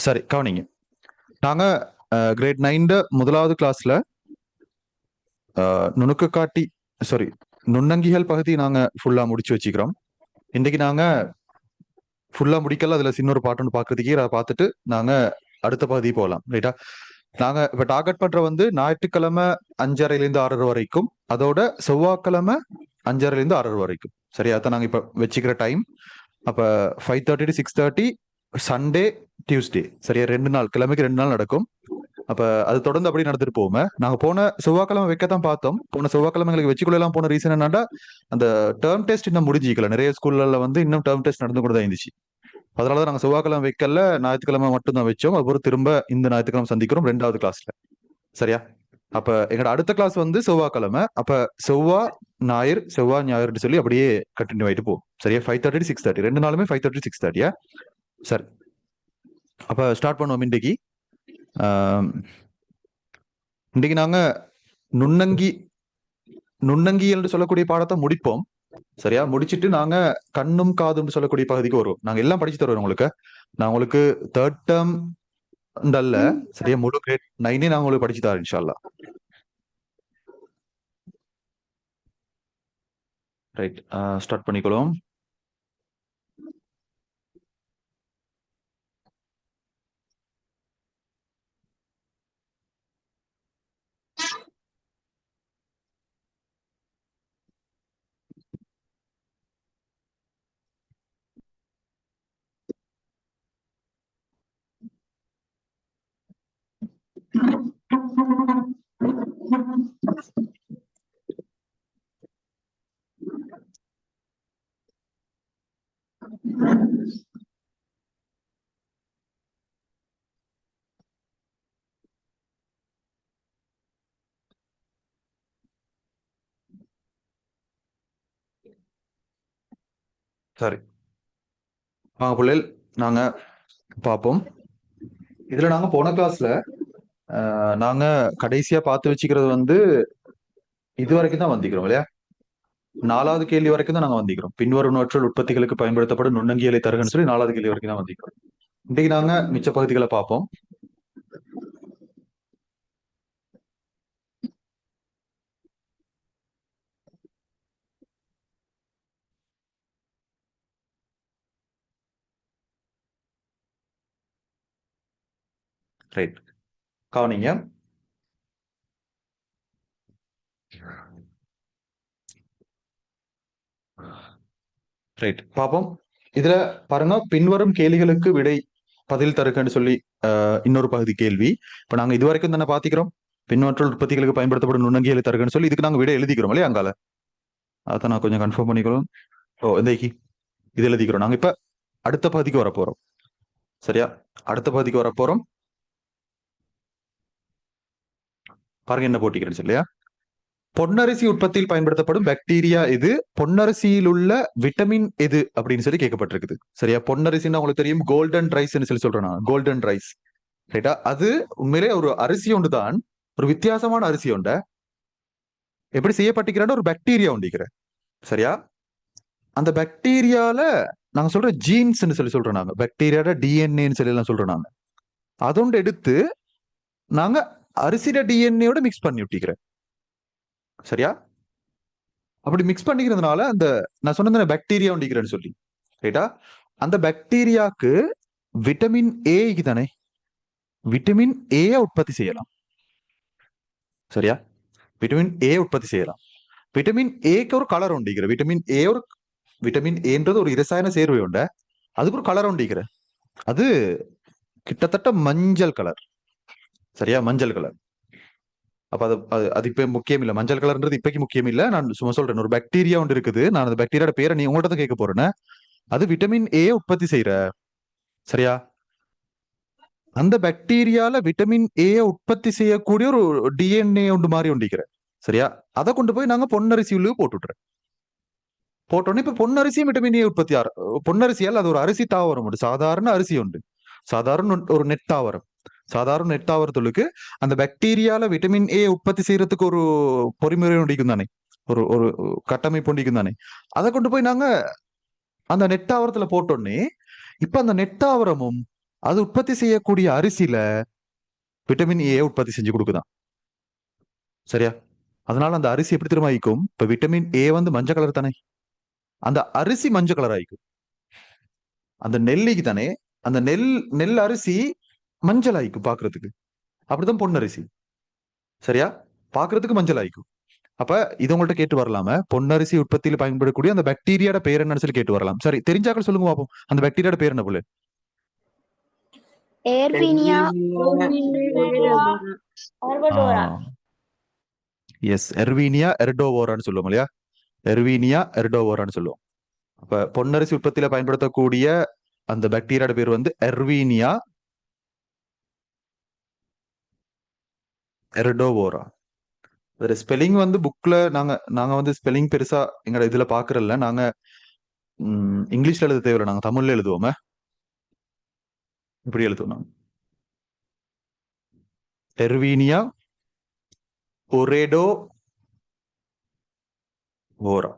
சரி, கவனிங்க. நாங்க கிரேட் 9 முதலாவது கிளாஸ்ல நுணுக்கு காட்டி சாரி நுண்ணங்கிகள் பகுதி நாங்க ஃபுல்லா முடிச்சு வச்சுக்கிறோம். இன்னைக்கு நாங்க ஃபுல்லா முடிக்கல, அதுல சின்ன பாட்டு ஒன்று பாக்குறதுக்கே அதை பார்த்துட்டு நாங்க அடுத்த பகுதி போகலாம். ரைட்டா? நாங்க இப்ப டார்கெட் பண்ற வந்து ஞாயிற்றுக்கிழமை 5:30 6:30 வரைக்கும், அதோட செவ்வாய்க்கிழமை 5:30 6:30 வரைக்கும். சரியா? அதான் நாங்க இப்ப வச்சுக்கிற டைம். அப்ப 5:30 to 6:30 சண்டே டியூஸ்டே. சரியா? 2 நாள், கிழமைக்கு 2 நாள் நடக்கும். அப்ப அது தொடர்ந்து அப்படி நடந்துட்டு போவோமே. நாங்க போன செவ்வாய்க்கிழமை வைக்கத்தான் பார்த்தோம். போன செவ்வாய்க்கிழமை எங்களுக்கு வச்சுக்கொள்ளலாம் போன ரீசன் என்னன்னா, அந்த டேர்ம் டெஸ்ட் இன்னும் முடிஞ்சிக்கல. நிறைய ஸ்கூல்ல வந்து இன்னும் டேர்ம் டெஸ்ட் நடந்து கூட தான் இருந்துச்சு. அதனாலதான் நாங்க செவ்வாய்க்கிழமை வைக்கல, ஞாயிற்றுக்கிழமை மட்டும் தான் வச்சோம். அப்புறம் திரும்ப இந்த ஞாயிற்றுக்கிழமை சந்திக்கிறோம் 2வது கிளாஸ்ல. சரியா? அப்ப எங்களோட அடுத்த கிளாஸ் வந்து செவ்வாய்க்கிழமை. அப்ப செவ்வாய் ஞாயிறு சொல்லி அப்படியே கண்டினியூ ஆயிட்டு போகும். சரியா? 5:30 to 6:30 2 நாளுமே 5:30 to 6:30. சரி, அப்ப ஸ்டார்ட் பண்ணுவோம். இன்னைக்கு நாங்க நுண்ணங்கி நுண்ணங்கி என்று சொல்லக்கூடிய பாடத்தை முடிப்போம். சரியா? முடிச்சிட்டு நாங்க கண்ணும் காதும் சொல்லக்கூடிய பகுதிக்கு வருவோம். நாங்க எல்லாம் படிச்சு தருவோம் உங்களுக்கு. நான் உங்களுக்கு தேர்ட் டேர்ம் அல்ல, சரியா, முழு கிரேட் 9 நான் உங்களுக்கு படிச்சு தரேன் இன்ஷா அல்லாஹ். ரைட், ஸ்டார்ட் பண்ணிக்கலாம். சரி, வாங்க பிள்ளைகள், நாங்க பார்ப்போம். இதுல நாங்க போன கிளாஸ்ல நாங்க கடைசியா பார்த்து வச்சுக்கிறது வந்து இது வரைக்கும் தான் வந்திக்கிறோம் இல்லையா? 4வது கேள்வி வரைக்கும் தான் நாங்க வந்திக்கிறோம். பின்வரும் நோற்றல் உற்பத்திகளுக்கு பயன்படுத்தப்படும் நுண்ணங்கியலை தருகன்னு சொல்லி 4வது கேள்வி வரைக்கும் தான் வந்திக்கிறோம். இன்னைக்கு நாங்க மிச்ச பகுதிகளை பார்ப்போம். ரைட், கவனிங்க. ரைட், பார்ப்போம். இதுல பாருங்க, பின்வரும் கேள்விகளுக்கு விடை பதில் தருகன்னு சொல்லி இன்னொரு பகுதி கேள்வி. இப்ப நாங்க இது வரைக்கும் தானே பாத்திக்கிறோம், பின்னொற்றல் உற்பத்திகளுக்கு பயன்படுத்தப்படும் நுண்ணங்கியலை தருகன்னு சொல்லி. இதுக்கு நாங்க விடை எழுதிக்கிறோம் இல்லையா அங்கால? அதான் நான் கொஞ்சம் கன்ஃபார்ம் பண்ணிக்கிறோம். இன்றைக்கு இது எழுதிக்கிறோம். நாங்க இப்ப அடுத்த பகுதிக்கு வர போறோம். சரியா? அடுத்த பகுதிக்கு வர போறோம். பாருங்க என்ன போட்டிக்கிறேன்னு சொல்லியா. பொன்னரிசி உற்பத்தியில் பயன்படுத்தப்படும் பாக்டீரியா எது? பொன்னரிசியில் உள்ள விட்டமின் எது அப்படின்னு சொல்லி கேட்கப்பட்டிருக்குது. சரியா? பொன்னரிசின்னு உங்களுக்கு தெரியும், கோல்டன் ரைஸ் சொல்லி சொல்றேன். கோல்டன் ரைஸ், ரைட்டா? அது உண்மையிலே ஒரு அரிசி ஒன்று தான், ஒரு வித்தியாசமான அரிசி ஒண்ட எப்படி செய்யப்பட்டிருக்கிற ஒரு பாக்டீரியா உண்டிக்கிற. சரியா? அந்த பாக்டீரியால நாங்க சொல்ற ஜீன்ஸ் சொல்லி சொல்றோம். நாங்க பாக்டீரியாட டிஎன்ஏன்னு சொல்லி எல்லாம் சொல்றோம். நாங்க அதோண்டு எடுத்து நாங்க அரிசியோட டிஎன்ஏயோட மிக்ஸ் பண்ணி விட்டிக்கிறேன். சரியா? அப்படி மிக்ஸ் பண்ணிக்கிறதுனால அந்த நான் சொன்ன பாக்டீரியா உண்டிக்கிறேன்னு சொல்லி, ரைட்டா? அந்த பாக்டீரியாக்கு விட்டமின் ஏக்கு தானே விட்டமின் ஏ உற்பத்தி செய்யலாம். சரியா? விட்டமின் ஏ உற்பத்தி செய்யலாம். விட்டமின் ஏக்கு ஒரு கலர் உண்டிக்கிற. விட்டமின் ஏன்றது ஒரு இரசாயன சேர்வை உண்ட, அதுக்கு ஒரு கலர் உண்டிக்கிற. அது கிட்டத்தட்ட மஞ்சள் கலர். சரியா? மஞ்சள் கலர். அப்ப அது இப்ப முக்கியம் இல்ல. மஞ்சள் கலர்ன்றது இப்பக்கு முக்கியம் இல்ல. நான் சும்மா சொல்றேன், ஒரு பாக்டீரியா ஒன்று இருக்குது. நான் அந்த பாக்டீரியாட பேரை நீ உங்கள்ட்ட தான் கேட்க போறேன். அது விட்டமின் ஏ உற்பத்தி செய்யற. சரியா? அந்த பாக்டீரியால விட்டமின் ஏ உற்பத்தி செய்யக்கூடிய ஒரு டிஎன்ஏ ஒன்று மாதிரி உண்டிக்கிற. சரியா? அதை கொண்டு போய் நாங்க பொன்னரிசி உள்ளே போட்டுட்றேன். போட்டோன்னே இப்ப பொன்னரிசியும் விட்டமின் ஏ உற்பத்தி பொன்னரிசியால் அது ஒரு அரிசி தாவரம் உண்டு. சாதாரண அரிசி உண்டு. சாதாரண ஒரு நெட் தாவரம். சாதாரண நெட் தாவரத்துக்கு அந்த பாக்டீரியால விட்டமின் ஏ உற்பத்தி செய்யறதுக்கு ஒரு பொறிமுறை உண்டிக்கும் தானே, ஒரு ஒரு கட்டமைப்பு உண்டிக்கும் தானே. அதை கொண்டு போய் நாங்க அந்த நெட்டாவரத்துல போட்டோன்னே இப்ப அந்த நெட்டாவரமும் அது உற்பத்தி செய்யக்கூடிய அரிசியில விட்டமின் ஏ உற்பத்தி செஞ்சு கொடுக்குதான். சரியா? அதனால அந்த அரிசி எப்படி திரும்ப ஆயிக்கும்? இப்ப விட்டமின் ஏ வந்து மஞ்சள் கலர் தானே, அந்த அரிசி மஞ்சள் கலர் ஆயிக்கும். அந்த நெல்லிக்கு தானே, அந்த நெல் அரிசி மஞ்சள் ஆயிக்கும் பாக்குறதுக்கு. அப்படிதான் பொன்னரிசி. சரியா? பாக்குறதுக்கு மஞ்சள் ஆயிக்கும். அப்ப இது உங்கள்ட்ட கேட்டு வரலாம, பொன்னரிசி உற்பத்தியில் பயன்படக்கூடிய அந்த பாக்டீரியாட பேர் என்னன்னு சொல்லி கேட்டு வரலாம். சரி, தெரிஞ்சாக்கள் சொல்லுங்க பாப்போம், அந்த பாக்டீரியாட பேர் என்ன போல? ஏர்வினியா எஸ், எர்வீனியா எர்டோவோரான்னு சொல்லுவோம் இல்லையா? எர்வீனியா எர்டோவோரான்னு சொல்லுவோம். அப்ப பொன்னரிசி உற்பத்தியில பயன்படுத்தக்கூடிய அந்த பாக்டீரியாட பேர் வந்து எர்வீனியா எர்டோவோரா. வேற ஸ்பெல்லிங் வந்து புக்ல நாங்க நாங்க வந்து ஸ்பெல்லிங் பெருசா எங்க இதுல பாக்குறல்ல. நாங்க இங்கிலீஷ்ல எழுத தேவையில்ல, நாங்க தமிழ்ல எழுதுவோமே. இப்படி எழுதுவோம் நாங்க. எர்வீனியா ஒரேடோ ஓரா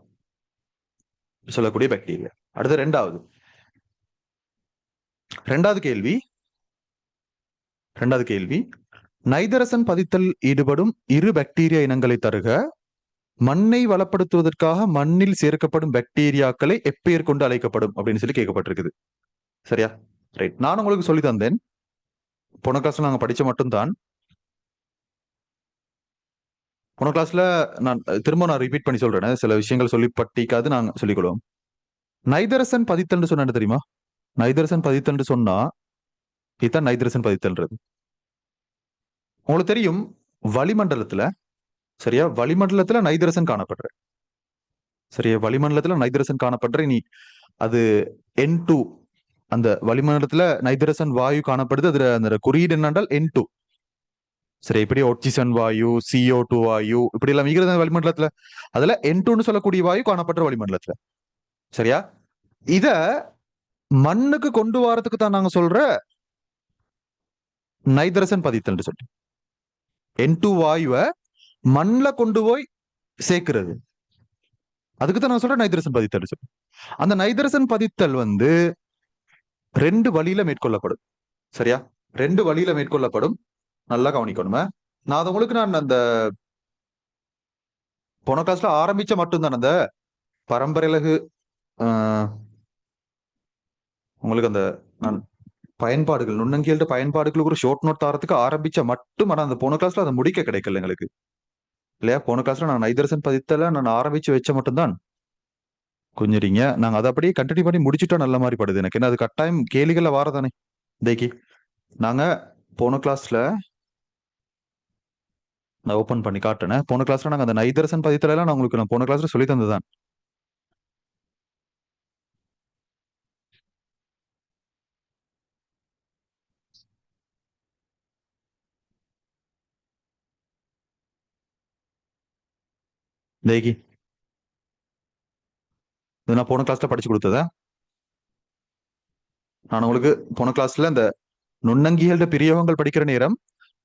சொல்லக்கூடிய பாக்டீரியா. அடுத்து ரெண்டாவது கேள்வி, நைதரசன் பதித்தல் ஈடுபடும் இரு பாக்டீரியா இனங்களை தருக. மண்ணை வளப்படுத்துவதற்காக மண்ணில் சேர்க்கப்படும் பாக்டீரியாக்களை எப்பெயர் கொண்டு அழைக்கப்படும் அப்படின்னு சொல்லி கேட்கப்பட்டிருக்குது. சரியா? ரைட், நான் உங்களுக்கு சொல்லி தந்தேன். போன கிளாஸ்ல நாங்க படிச்ச மட்டும்தான். போன கிளாஸ்ல நான் நான் ரிப்பீட் பண்ணி சொல்றேன், சில விஷயங்கள் சொல்லி பட்டிக்காது நாங்க சொல்லிக்கொள்வோம். நைதரசன் பதித்தல் சொன்ன தெரியுமா? நைதரசன் பதித்தல் சொன்னா இதுதான் நைதரசன் பதித்தல்ன்றது. உங்களுக்கு தெரியும், வளிமண்டலத்துல, சரியா, வளிமண்டலத்துல நைதரசன் காணப்படுற, சரியா, வளிமண்டலத்துல நைதரசன் காணப்படுற. நீ அது N2, அந்த வளிமண்டலத்துல நைதரசன் வாயு காணப்படுது. அதுல அந்த குறியீடு என்னென்றால் N2. சரி, இப்படி ஆக்சிஜன் வாயு, CO2 வாயு, இப்படி எல்லாம் மிகிறது வளிமண்டலத்துல. அதுல N2ன்னு சொல்லக்கூடிய வாயு காணப்படுற வளிமண்டலத்துல. சரியா? இத மண்ணுக்கு கொண்டு வரதுக்கு தான் நாங்க சொல்ற நைதரசன் பதித்தல் சொல்லி. N2 வாயுவை மண்ல கொண்டு போய் சேர்க்கிறது, அதுக்கு தான் நான் சொல்றேன் நைதரசன் பதித்தல் சொல்லி. அந்த நைதரசன் பதித்தல் வந்து ரெண்டு வழியில மேற்கொள்ளப்படும். சரியா? ரெண்டு வழியில மேற்கொள்ளப்படும். நல்லா கவனிக்கணுமே. நான் அது உங்களுக்கு நான் அந்த போன கிளாஸ்ல ஆரம்பிச்ச மட்டும்தான் அந்த பரம்பரையலகு உங்களுக்கு அந்த நான் பயன்பாடுகள், நுண்ணங்கியல் பயன்பாடுகளுக்கு ஒரு ஷார்ட் நோட் தாரத்துக்கு ஆரம்பிச்ச மட்டும். ஆனா அந்த போன கிளாஸ்ல அதை முடிக்க கிடைக்கல எங்களுக்கு இல்லையா? போன கிளாஸ்ல நான் நைதரசன் பதித்தல நான் ஆரம்பிச்சு வச்ச மட்டும்தான். கொஞ்சிறீங்க, நாங்க அதை அப்படியே கண்டினியூ பண்ணி முடிச்சுட்டா நல்ல மாதிரி படுது எனக்கு. என்ன அது கட்டாயம் கேள்விகள்ல வாரதானே தேக்கி. நாங்க போன கிளாஸ்ல நான் ஓபன் பண்ணி காட்டுனேன். போன கிளாஸ்ல நாங்க அந்த நைதரசன் பதித்தல எல்லாம் நான் உங்களுக்கு நான் போன கிளாஸ்ல சொல்லி தந்ததுதான். தேக்கி, இது நான் போன கிளாஸ்ல படிச்சு கொடுத்ததா. நான் உங்களுக்கு போன கிளாஸ்ல இந்த நுண்ணங்கியல் பிரயோகங்கள் படிக்கிற நேரம்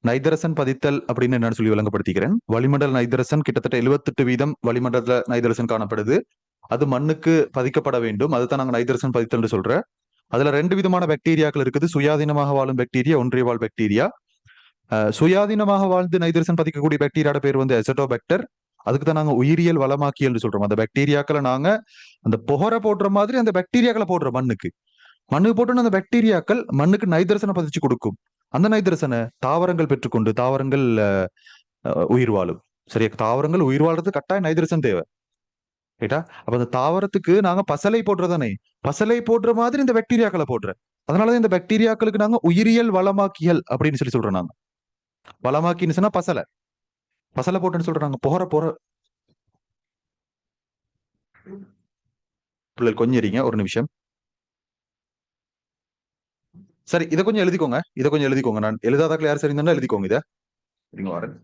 நைதரசன் பதித்தல் அப்படின்னு என்னன்னு சொல்லி விளங்கப்படுத்திக்கிறேன். வளிமண்டல நைதரசன் கிட்டத்தட்ட 78% வளிமண்டல நைதரசன் காணப்படுது. அது மண்ணுக்கு பதிக்கப்பட வேண்டும். அதுதான் நாங்க நைதரசன் பதித்தல் சொல்றேன். அதுல ரெண்டு விதமான பாக்டீரியாக்கள் இருக்குது, சுயாதீனமாக வாழும் பாக்டீரியா, ஒன்றிய வாழ் பாக்டீரியா. சுயாதீனமாக வாழ்ந்து நைதரசன் பதிக்கக்கூடிய பாக்டீரியாட பேர் வந்து அசட்டோபாக்டர். அதுக்கு தான் நாங்க உயிரியல் வளமாக்கியல் சொல்றோம். அந்த பாக்டீரியாக்களை நாங்க அந்த புகரை போடுற மாதிரி அந்த பாக்டீரியாக்களை போடுறோம் மண்ணுக்கு. மண்ணுக்கு போட்டு அந்த பாக்டீரியாக்கள் மண்ணுக்கு நைதரசனை பதிச்சு கொடுக்கும். அந்த நைதரசனை தாவரங்கள் பெற்றுக்கொண்டு தாவரங்கள் உயிர் வாழும். சரியா? தாவரங்கள் உயிர் வாழ்றது கட்டாயம் நைதரசன் தேவை. ரைட்டா? அப்ப அந்த தாவரத்துக்கு நாங்க பசலை போடுறதானே, பசலை போடுற மாதிரி இந்த பாக்டீரியாக்களை போடுற. அதனாலதான் இந்த பாக்டீரியாக்களுக்கு நாங்க உயிரியல் வளமாக்கியல் அப்படின்னு சொல்லி சொல்றோம். நாங்க வளமாக்கின்னு சொன்னா பசலை, பசலை போட்டுன்னு சொல்றாங்க. போற போற பிள்ளைகள் கொஞ்சம் இருங்க ஒரு நிமிஷம். சரி, இதை கொஞ்சம் எழுதிக்கோங்க, இதை கொஞ்சம் எழுதிக்கோங்க. நான் எழுதாதாக்கள் யார் சரி இருந்தா எழுதிக்கோங்க. இதை நீங்க வரேன்.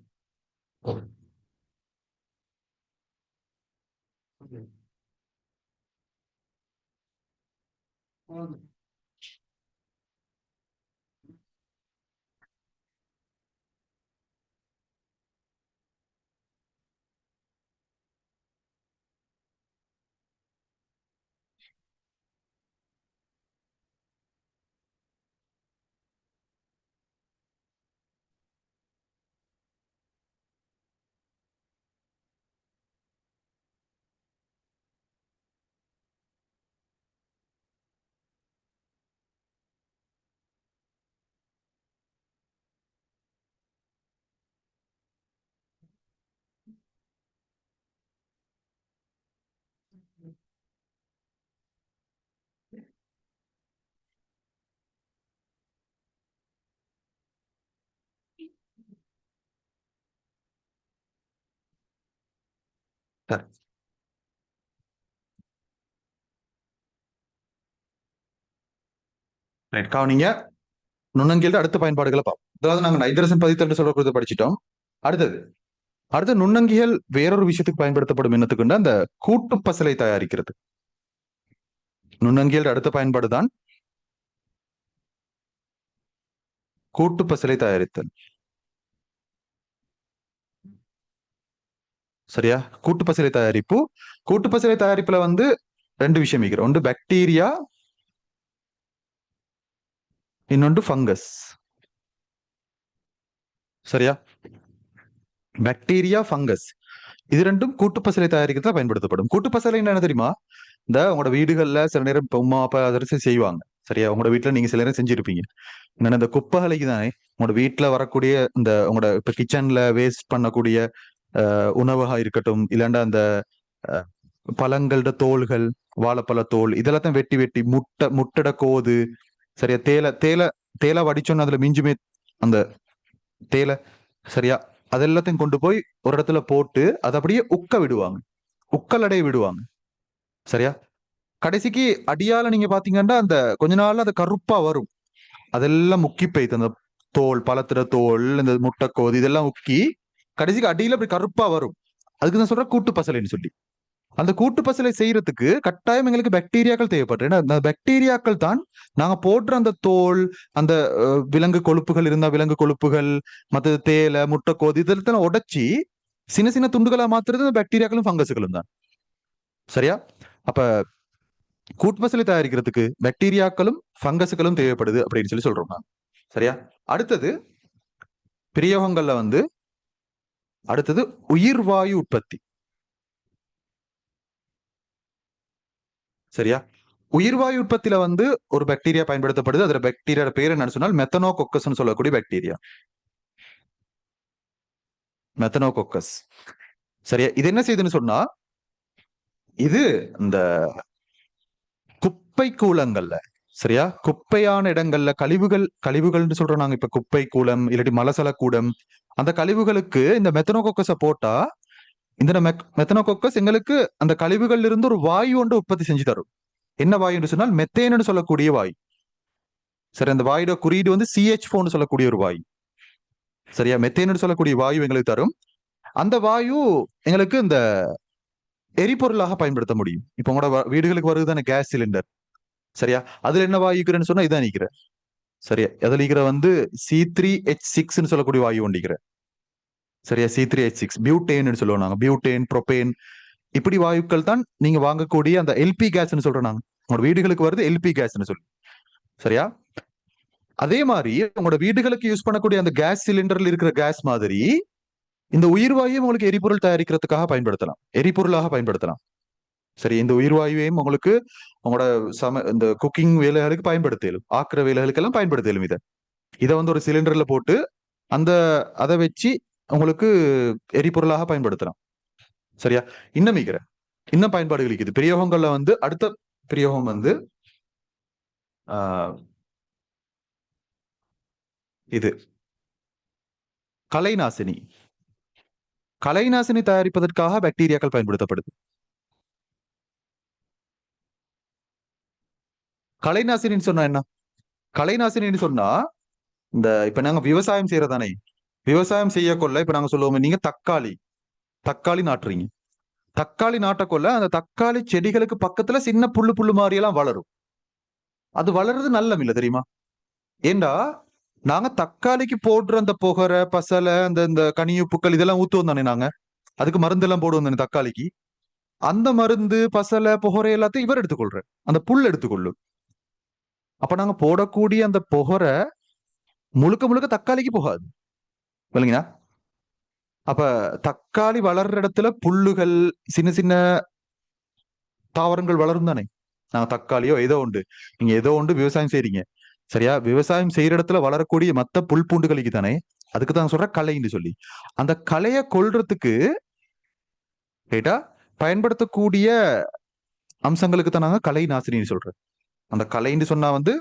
சரி. Right. கவனிங்க. நுண்ணங்கியல் அடுத்த பயன்பாடுகளை பார்ப்போம். அதாவது நாங்க நைட்ரசன் பதித்தல் சொல்லக்கூடியதை படிச்சிட்டோம். அடுத்தது அடுத்த நுண்ணங்கியல் வேறொரு விஷயத்துக்கு பயன்படுத்தப்படும் என்னத்துக்குன்னா அந்த கூட்டு பசலை தயாரிக்கிறது. நுண்ணங்கியல் அடுத்த பயன்பாடு தான் கூட்டு பசலை தயாரித்தல். சரியா? கூட்டு பசலை தயாரிப்பு. கூட்டு பசலை தயாரிப்புல வந்து ரெண்டு விஷயம் இருக்கிற ஒன்று பாக்டீரியா, இன்னொன்று ஃபங்கஸ். சரியா? பாக்டீரியா, ஃபங்கஸ் இது ரெண்டும் கூட்டு பசலை தயாரிக்கிறதுல பயன்படுத்தப்படும். கூட்டு பசலை என்ன தெரியுமா? இந்த உங்களோட வீடுகள்ல சில நேரம் இப்ப உமா அப்பா அதரசி செய்வாங்க. சரியா? உங்களோட வீட்டுல நீங்க சில நேரம் செஞ்சிருப்பீங்க. என்னன்னா இந்த குப்பைகளுக்கு தானே உங்களோட வீட்டுல வரக்கூடிய இந்த உங்களோட இப்ப கிச்சன்ல வேஸ்ட் பண்ணக்கூடிய உணவாக இருக்கட்டும், இல்லாண்டா அந்த பழங்களோட தோள்கள், வாழைப்பழ தோல் இதெல்லாத்தையும் வெட்டி வெட்டி முட்டட கோது, சரியா? தேலை வடிச்சோன்னு அதுல மிஞ்சுமே அந்த தேலை. சரியா? அதெல்லாத்தையும் கொண்டு போய் ஒரு இடத்துல போட்டு அதை அப்படியே உக்க விடுவாங்க, உக்கலடைய விடுவாங்க. சரியா? கடைசிக்கு அடியால நீங்க பாத்தீங்கன்னா அந்த கொஞ்ச நாள்ல அது கருப்பா வரும். அதெல்லாம் முக்கி போய்த்து அந்த தோல், பழத்திர தோல், இந்த முட்டைக்கோது இதெல்லாம் உக்கி கடைசிக்கு அடியில அப்படி கருப்பா வரும். அதுக்கு தான் சொல்ற கூட்டு பசலைன்னு சொல்லி. அந்த கூட்டு பசலை செய்யறதுக்கு கட்டாயம் எங்களுக்கு பாக்டீரியாக்கள் தேவைப்படுது. ஏன்னா அந்த பாக்டீரியாக்கள் தான் நாங்க போடுற அந்த தோல், அந்த விலங்கு கொழுப்புகள் இருந்தா விலங்கு கொழுப்புகள், மற்ற தேலை, முட்டைக்கோது இதெல்லாம் உடைச்சி சின்ன சின்ன துண்டுகளா மாத்துறது அந்த பாக்டீரியாக்களும் ஃபங்கஸுகளும் தான். சரியா? அப்ப கூட்டு பசலை தயாரிக்கிறதுக்கு பாக்டீரியாக்களும் ஃபங்கஸுகளும் தேவைப்படுது அப்படின்னு சொல்லி சொல்றோம் நான். சரியா? அடுத்தது பிரயோகங்கள்ல வந்து அடுத்தது உயிர்வாயு உற்பத்தி. சரியா? உயிர்வாயு உற்பத்தியில வந்து ஒரு பாக்டீரியா பயன்படுத்தப்படுது. அதுல பாக்டீரியா பேர் என்னன்னு சொன்னால் மெத்தனோகோக்கஸ் சொல்லக்கூடிய பாக்டீரியா. மெத்தனோகோக்கஸ். சரியா? இது என்ன செய்யுதுன்னு சொன்னா, இது இந்த குப்பை கூலங்கள்ல, சரியா, குப்பையான இடங்கள்ல கழிவுகள்னு சொல்றோம் நாங்க. இப்ப குப்பை கூலம் இல்லாட்டி மலசல கூடம், அந்த கழிவுகளுக்கு இந்த மெத்தனோகோக்கஸ போட்டா இந்த மெத்தனோகோக்கஸ் எங்களுக்கு அந்த கழிவுகள்ல இருந்து ஒரு வாயு ஒன்று உற்பத்தி செஞ்சு தரும். என்ன வாயுன்னு சொன்னால் மெத்தேன்னு சொல்லக்கூடிய வாயு. சரி, அந்த வாயோட குறியீடு வந்து CH4 சொல்லக்கூடிய ஒரு வாயு. சரியா? மெத்தேன்னு சொல்லக்கூடிய வாயு எங்களுக்கு தரும். அந்த வாயு எங்களுக்கு இந்த எரிபொருளாக பயன்படுத்த முடியும். இப்ப உங்களோட வீடுகளுக்கு வருதுதானே கேஸ் சிலிண்டர். சரியா? அதுல என்ன வாயு இருக்கிறேன்னு சொன்னா இதான் நிக்கிற. சரியா? அதுல இருக்கிற வந்து C3H6 சொல்லக்கூடிய வாயு ஒண்டிக்கிற. சரியா? C3H6 பியூட்டேன் சொல்லுவோம் நாங்க. பியூட்டேன், புரோபேன் இப்படி வாயுக்கள் தான் நீங்க வாங்கக்கூடிய அந்த LP கேஸ்ன்னு சொல்றோம் நாங்க. உங்களோட வீடுகளுக்கு வருது LP கேஸ்ன்னு சொல்லி. சரியா? அதே மாதிரி உங்களோட வீடுகளுக்கு யூஸ் பண்ணக்கூடிய அந்த கேஸ் சிலிண்டர்ல இருக்கிற கேஸ் மாதிரி இந்த உயிர்வாயுவும் உங்களுக்கு எரிபொருள் தயாரிக்கிறதுக்காக பயன்படுத்தலாம், எரிபொருளாக பயன்படுத்தலாம். சரி, இந்த உயிர்வாயுவையும் உங்களுக்கு உங்களோட இந்த குக்கிங் வேலைகளுக்கு பயன்படுத்தலும், ஆக்குற வேலைகளுக்கெல்லாம் பயன்படுத்தலும். இதை வந்து ஒரு சிலிண்டர்ல போட்டு அந்த அதை வச்சு உங்களுக்கு எரிபொருளாக பயன்படுத்தலாம். சரியா? இன்னும் பயன்பாடுகள் இருக்குது பிரயோகங்கள்ல வந்து. அடுத்த பிரயோகம் வந்து இது கலைநாசினி. கலைநாசினி தயாரிப்பதற்காக பாக்டீரியாக்கள் பயன்படுத்தப்படுது. கலைநாசினின்னு சொன்னா என்ன? கலைநாசினின்னு சொன்னா இந்த இப்ப நாங்க விவசாயம் செய்யறதானே, விவசாயம் செய்யக்கொள்ள இப்ப நாங்க சொல்லுவோம், நீங்க தக்காளி நாட்டுறீங்க. தக்காளி நாட்டக்கொள்ள அந்த தக்காளி செடிகளுக்கு பக்கத்துல சின்ன புல்லு புல்லு மாதிரி எல்லாம் வளரும். அது வளருது நல்லம் இல்ல தெரியுமா? ஏண்டா நாங்க தக்காளிக்கு போடுற அந்த புகரை, பசலை, அந்த இந்த கனியுப்புக்கள் இதெல்லாம் ஊத்துவோம் தானே நாங்க. அதுக்கு மருந்து எல்லாம் போடுவோம் தானே தக்காளிக்கு. அந்த மருந்து, பசலை, புகரை எல்லாத்தையும் இவர் எடுத்துக்கொள்ற, அந்த புல் எடுத்துக்கொள்ளும். அப்ப நாங்க போடக்கூடிய அந்த புகரை முழுக்க முழுக்க தக்காளிக்கு போகாது. இல்லைங்களா? அப்ப தக்காளி வளர்ற இடத்துல புல்லுகள், சின்ன சின்ன தாவரங்கள் வளரும் தானே. நாங்க தக்காளியோ ஏதோ உண்டு, நீங்க ஏதோ உண்டு விவசாயம் செய்றீங்க. சரியா? விவசாயம் செய்யற இடத்துல வளரக்கூடிய மத்த புல் பூண்டுகளுக்கு தானே, அதுக்கு தான் சொல்ற களைன்னு சொல்லி. அந்த களைய கொல்றதுக்கு கேட்டா பயன்படுத்தக்கூடிய அம்சங்களுக்கு தான் நாங்க கலை நாசினின்னு சொல்றோம். அந்த கலைன்னு சொன்னா வந்து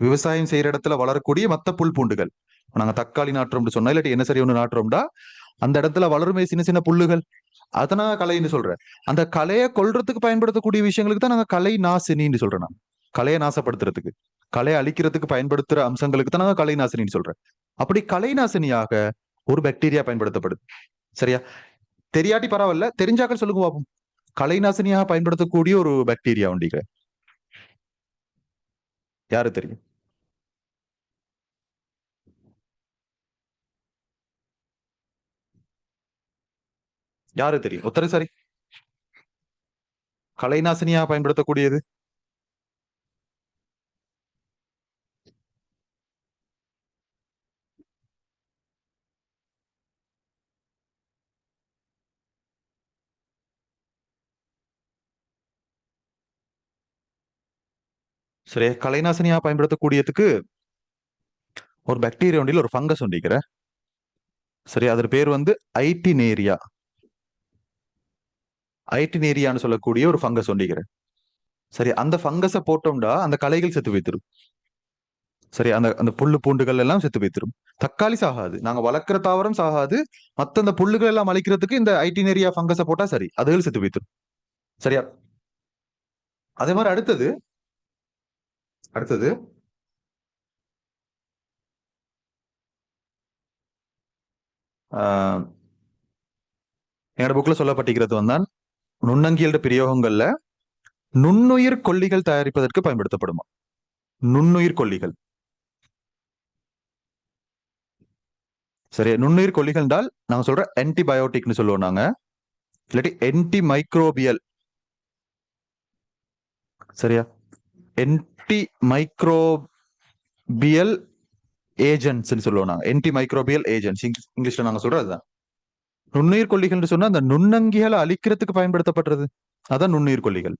விவசாயம் செய்யற இடத்துல வளரக்கூடிய மத்த புல் பூண்டுகள். நாங்க தக்காளி நாட்டுறோம்னு சொன்னா இல்லாட்டி என்ன சரி ஒண்ணு நாட்டுறோம்டா அந்த இடத்துல வளருமே சின்ன சின்ன புல்லுகள், அதை நான் கலைன்னு சொல்றேன். அந்த கலையை கொல்றதுக்கு பயன்படுத்தக்கூடிய விஷயங்களுக்கு தான் நாங்க கலை நாசினின்னு சொல்றேன். நான் கலையை நாசப்படுத்துறதுக்கு, கலையை அழிக்கிறதுக்கு பயன்படுத்துற அம்சங்களுக்கு தான் நாங்க கலை நாசினின்னு சொல்றேன். அப்படி கலை நாசினியாக ஒரு பாக்டீரியா பயன்படுத்தப்படுது. சரியா? தெரியாட்டி பரவாயில்ல, தெரிஞ்சாக்கள் சொல்லுங்க பாப்போம். கலை நாசினியாக பயன்படுத்தக்கூடிய ஒரு பாக்டீரியா உண்டிக யாரு தெரியும்? யாரு தெரியும்? ஒத்தரை சரி. கலை நாசினியாக பயன்படுத்தக்கூடியது சரியா? கலை நாசினியாக பயன்படுத்தக்கூடியதுக்கு ஒரு பாக்டீரியா ஒன்றில் ஒரு ஃபங்கஸ் உண்டிக்கிற. சரி, அதோட பேர் வந்து ஐட்டினேரியா. ஐட்டினேரியான்னு சொல்லக்கூடிய ஒரு ஃபங்கஸ் உண்டிக்கிற. சரி, அந்த ஃபங்கஸை போட்டோம்டா அந்த களைகள் செத்து வைத்திரும். சரி, அந்த அந்த புல்லு பூண்டுகள் எல்லாம் செத்து வைத்திரும். தக்காளி சாகாது, நாங்க வளர்க்குற தாவரம் சாகாது. மத்த அந்த புல்லுகள் எல்லாம் அழிக்கிறதுக்கு இந்த ஐட்டினேரியா ஃபங்கஸை போட்டா சரி, அதுகள் செத்து வைத்திரும். சரியா? அதே மாதிரி அடுத்தது அடுத்தது ஆஹ் என்னோட புக்ல சொல்லப்பட்டிருக்கிறது வந்தான் நுண்ணங்கியல் பிரயோகங்கள்ல நுண்ணுயிர் கொல்லிகள் தயாரிப்பதற்கு பயன்படுத்தப்படுமா? நுண்ணுயிர் கொல்லிகள். சரி, நுண்ணுயிர் கொல்லிகள் என்றால் நாங்க சொல்ற ஆன்டிபயோட்டிக்னு சொல்லுவோம் நாங்க, இல்லாட்டி என்டி மைக்ரோபியல். சரியா? என்டி மைக்ரோபியல் ஏஜென்ட்ஸ் சொல்லுவோம் நாங்க. என்டி மைக்ரோபியல் ஏஜென்ட்ஸ் இங்கிலீஷ்ல நாங்க சொல்றது அதுதான். நுண்ணுயிர் கொல்லிகள் சொன்னா அந்த நுண்ணங்கிகளை அழிக்கிறதுக்கு பயன்படுத்தப்படுறது, அதான் நுண்ணுயிர் கொல்லிகள்.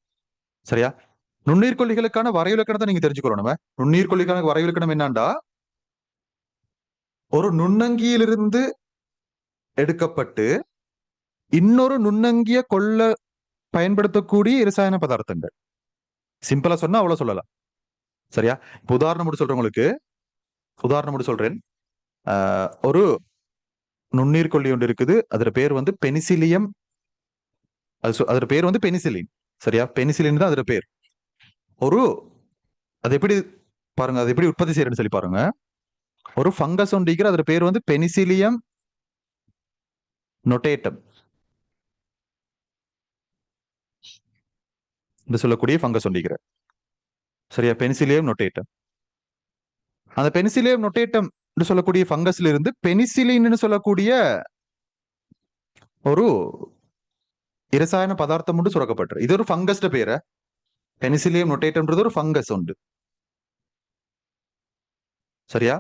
சரியா? நுண்ணுயிர் கொல்லிகளுக்கான வரைவிலக்கணத்தை நீங்க தெரிஞ்சுக்கணும். நம்ம நுண்ணுயிர் கொல்லிக்கான வரைவிலக்கணம் என்னன்னா, ஒரு நுண்ணங்கியிலிருந்து எடுக்கப்பட்டு இன்னொரு நுண்ணங்கிய கொல்ல பயன்படுத்தக்கூடிய இரசாயன பதார்த்தங்கள். சிம்பிளா சொன்னா அவ்வளவு சொல்லலாம். சரியா? இப்ப உதாரணம் மட்டும் சொல்றேன் உதாரணம் மட்டும் சொல்றேன். ஒரு நுண்ணீர் கொல்லி ஒன்று இருக்குது, அதோட பேர் வந்து பெனிசிலியம். அதோட பேர் வந்து பெனிசிலின். சரியா? பெனிசிலின் தான் அதோட பேர். ஒரு அது எப்படி பாருங்க, அது எப்படி உற்பத்தி செய்யறதுன்னு சொல்லி பாருங்க. ஒரு ஃபங்கஸ் ஒன்றிக்கிற, அதோட பேர் வந்து பெனிசிலியம் நொட்டேட்டம் என்று சொல்லக்கூடிய ஃபங்கஸ் ஒன்றிக்கிற. சரியா? பெனிசிலியம் நொட்டேட்டம். அந்த பெனிசிலியம் நொட்டேட்டம் என்று சொல்லக்கூடிய ஃபங்கஸ்ல இருந்து பெனிசிலின்னு சொல்லக்கூடிய ஒரு இரசாயன பதார்த்தம் ஒன்று சுரக்கப்பட்டு, இது ஒரு ஃபங்கஸ்ட பேரை. பெனிசிலியம் நொட்டேட்டம்ன்றது ஒரு ஃபங்கஸ் உண்டு. சரியா?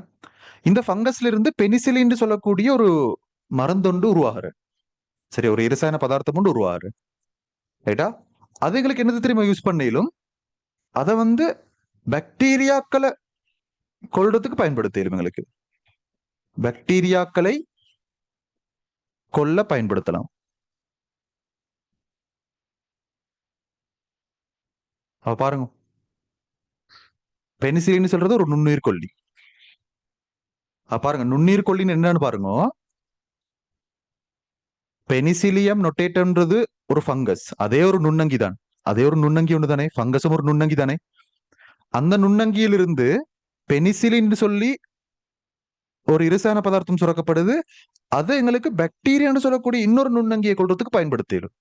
இந்த ஃபங்கஸ்ல இருந்து பெனிசிலின் சொல்லக்கூடிய ஒரு மருந்தொண்டு உருவாகுற. சரி, ஒரு இரசாயன பதார்த்தம் ஒன்று உருவாகுற. ரைட்டா? அதுங்களுக்கு என்னது தெரியுமா யூஸ் பண்ணிலும், அதை வந்து பாக்டீரியாக்களை கொல்றதுக்கு பயன்படுத்திடும். இவங்களுக்கு பாக்டீரியாக்களை கொல்ல பயன்படுத்தலாம். அவ பாருங்க, பெனிசிலின் சொல்றது ஒரு நுண்ணுயிர் கொல்லி. பாருங்க, நுண்ணுயிர் கொல்லின்னு என்னன்னு பாருங்க. பெனிசிலியம் நொட்டேட்டம்ன்றது ஒரு ஃபங்கஸ், அதே ஒரு நுண்ணங்கி தான். அதே ஒரு நுண்ணங்கி ஒன்று தானே, ஃபங்கஸும் ஒரு நுண்ணங்கி தானே. அந்த நுண்ணங்கியிலிருந்து பெனிசிலின் சொல்லி ஒரு இரசாயன பதார்த்தம் சுரக்கப்படுது. அதை எங்களுக்கு பாக்டீரியான்னு சொல்லக்கூடிய இன்னொரு நுண்ணங்கியை கொள்றதுக்கு பயன்படுத்திடும்.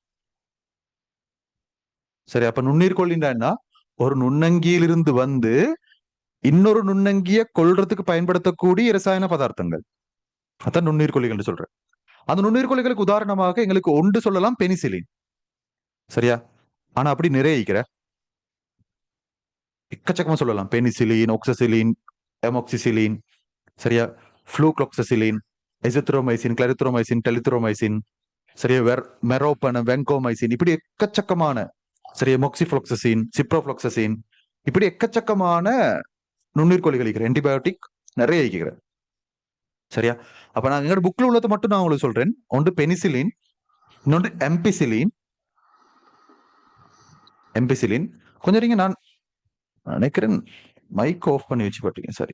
சரி, அப்ப நுண்ணீர் கொல்லின்னா ஒரு நுண்ணங்கியிலிருந்து வந்து இன்னொரு நுண்ணங்கிய கொல்றதுக்கு பயன்படுத்தக்கூடிய இரசாயன பதார்த்தங்கள், அதான் நுண்ணீர் கொல்லிகள் சொல்றேன். அந்த நுண்ணீர் கொல்லிகளுக்கு உதாரணமாக எங்களுக்கு ஒன்று சொல்லலாம், பெனிசிலின். சரியா? ஆனா அப்படி நிறைய இருக்கிற எக்கச்சக்கமா சொல்லலாம். பெனிசிலின், ஒக்சசிலின், எமோக்சிசிலின். சரியா? ஃப்ளூக்ளோக்சசிலின், எசித்ரோமைசின், கிளரித்ரோமைசின், டெலித்ரோமைசின். சரியா? மெரோபனம், வெங்கோமைசின், இப்படி எக்கச்சக்கமான. சரியா? மொக்சிஃப்ளோக்சசின், சிப்ரோஃப்ளோக்சசின், இப்படி எக்கச்சக்கமான நுண்ணீர் கொல்லிகள் இருக்கிற ஆன்டிபயோட்டிக் நிறைய இருக்கிற. சரியா? அப்ப நான் எங்களோட புக்ல உள்ளதை மட்டும் நான் உங்களுக்கு சொல்றேன். ஒன்று பெனிசிலின், இன்னொன்று எம்பிசிலின், எம்பிசிலின். கொஞ்சம் நீங்க நான் நினைக்கிறேன் மைக் ஆஃப் பண்ணி வச்சு பட்டீங்க. சரி,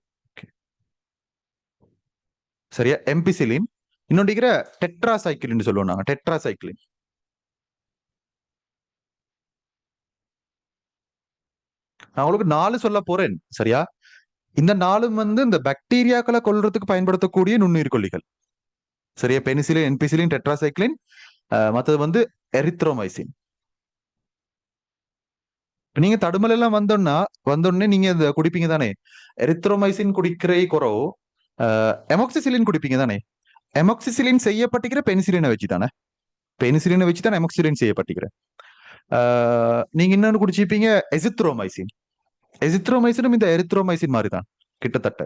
சரியா. எம்பிசிலின். இன்னொன்றுகிற டெட்ராசைக்கிளின் சொல்லுவோம் நாங்க. டெட்ராசைக்கிளின். நான் உங்களுக்கு 4 சொல்ல போறேன். சரியா. இந்த 4 வந்து இந்த பாக்டீரியாக்களை கொல்றதுக்கு பயன்படுத்தக்கூடிய நுண்ணுயிர் கொல்லிகள். சரியா. பெனிசிலின், என்பிசிலின், டெட்ராசைக்ளின், மற்றது வந்து எரித்ரோமைசின். நீங்க தடுமல் எல்லாம் வந்தோடனே நீங்க இந்த குடிப்பீங்க தானே. எரித்ரோமைசின் குடிக்கிற குறவு எமோக்சிசிலின் குடிப்பீங்க தானே. எமோக்சிசிலின் செய்யப்பட்டிருக்கிற பெனிசிலினை வச்சு தானே. பெனிசிலினை வச்சு தான் எமோக்சிலின் செய்யப்பட்டிருக்கிற. நீங்க இன்னொன்னு குடிச்சிப்பீங்க எசித்ரோமைசின். எசித்ரோமைசினும் இந்த எரித்ரோமைசின் மாதிரி தான் கிட்டத்தட்ட.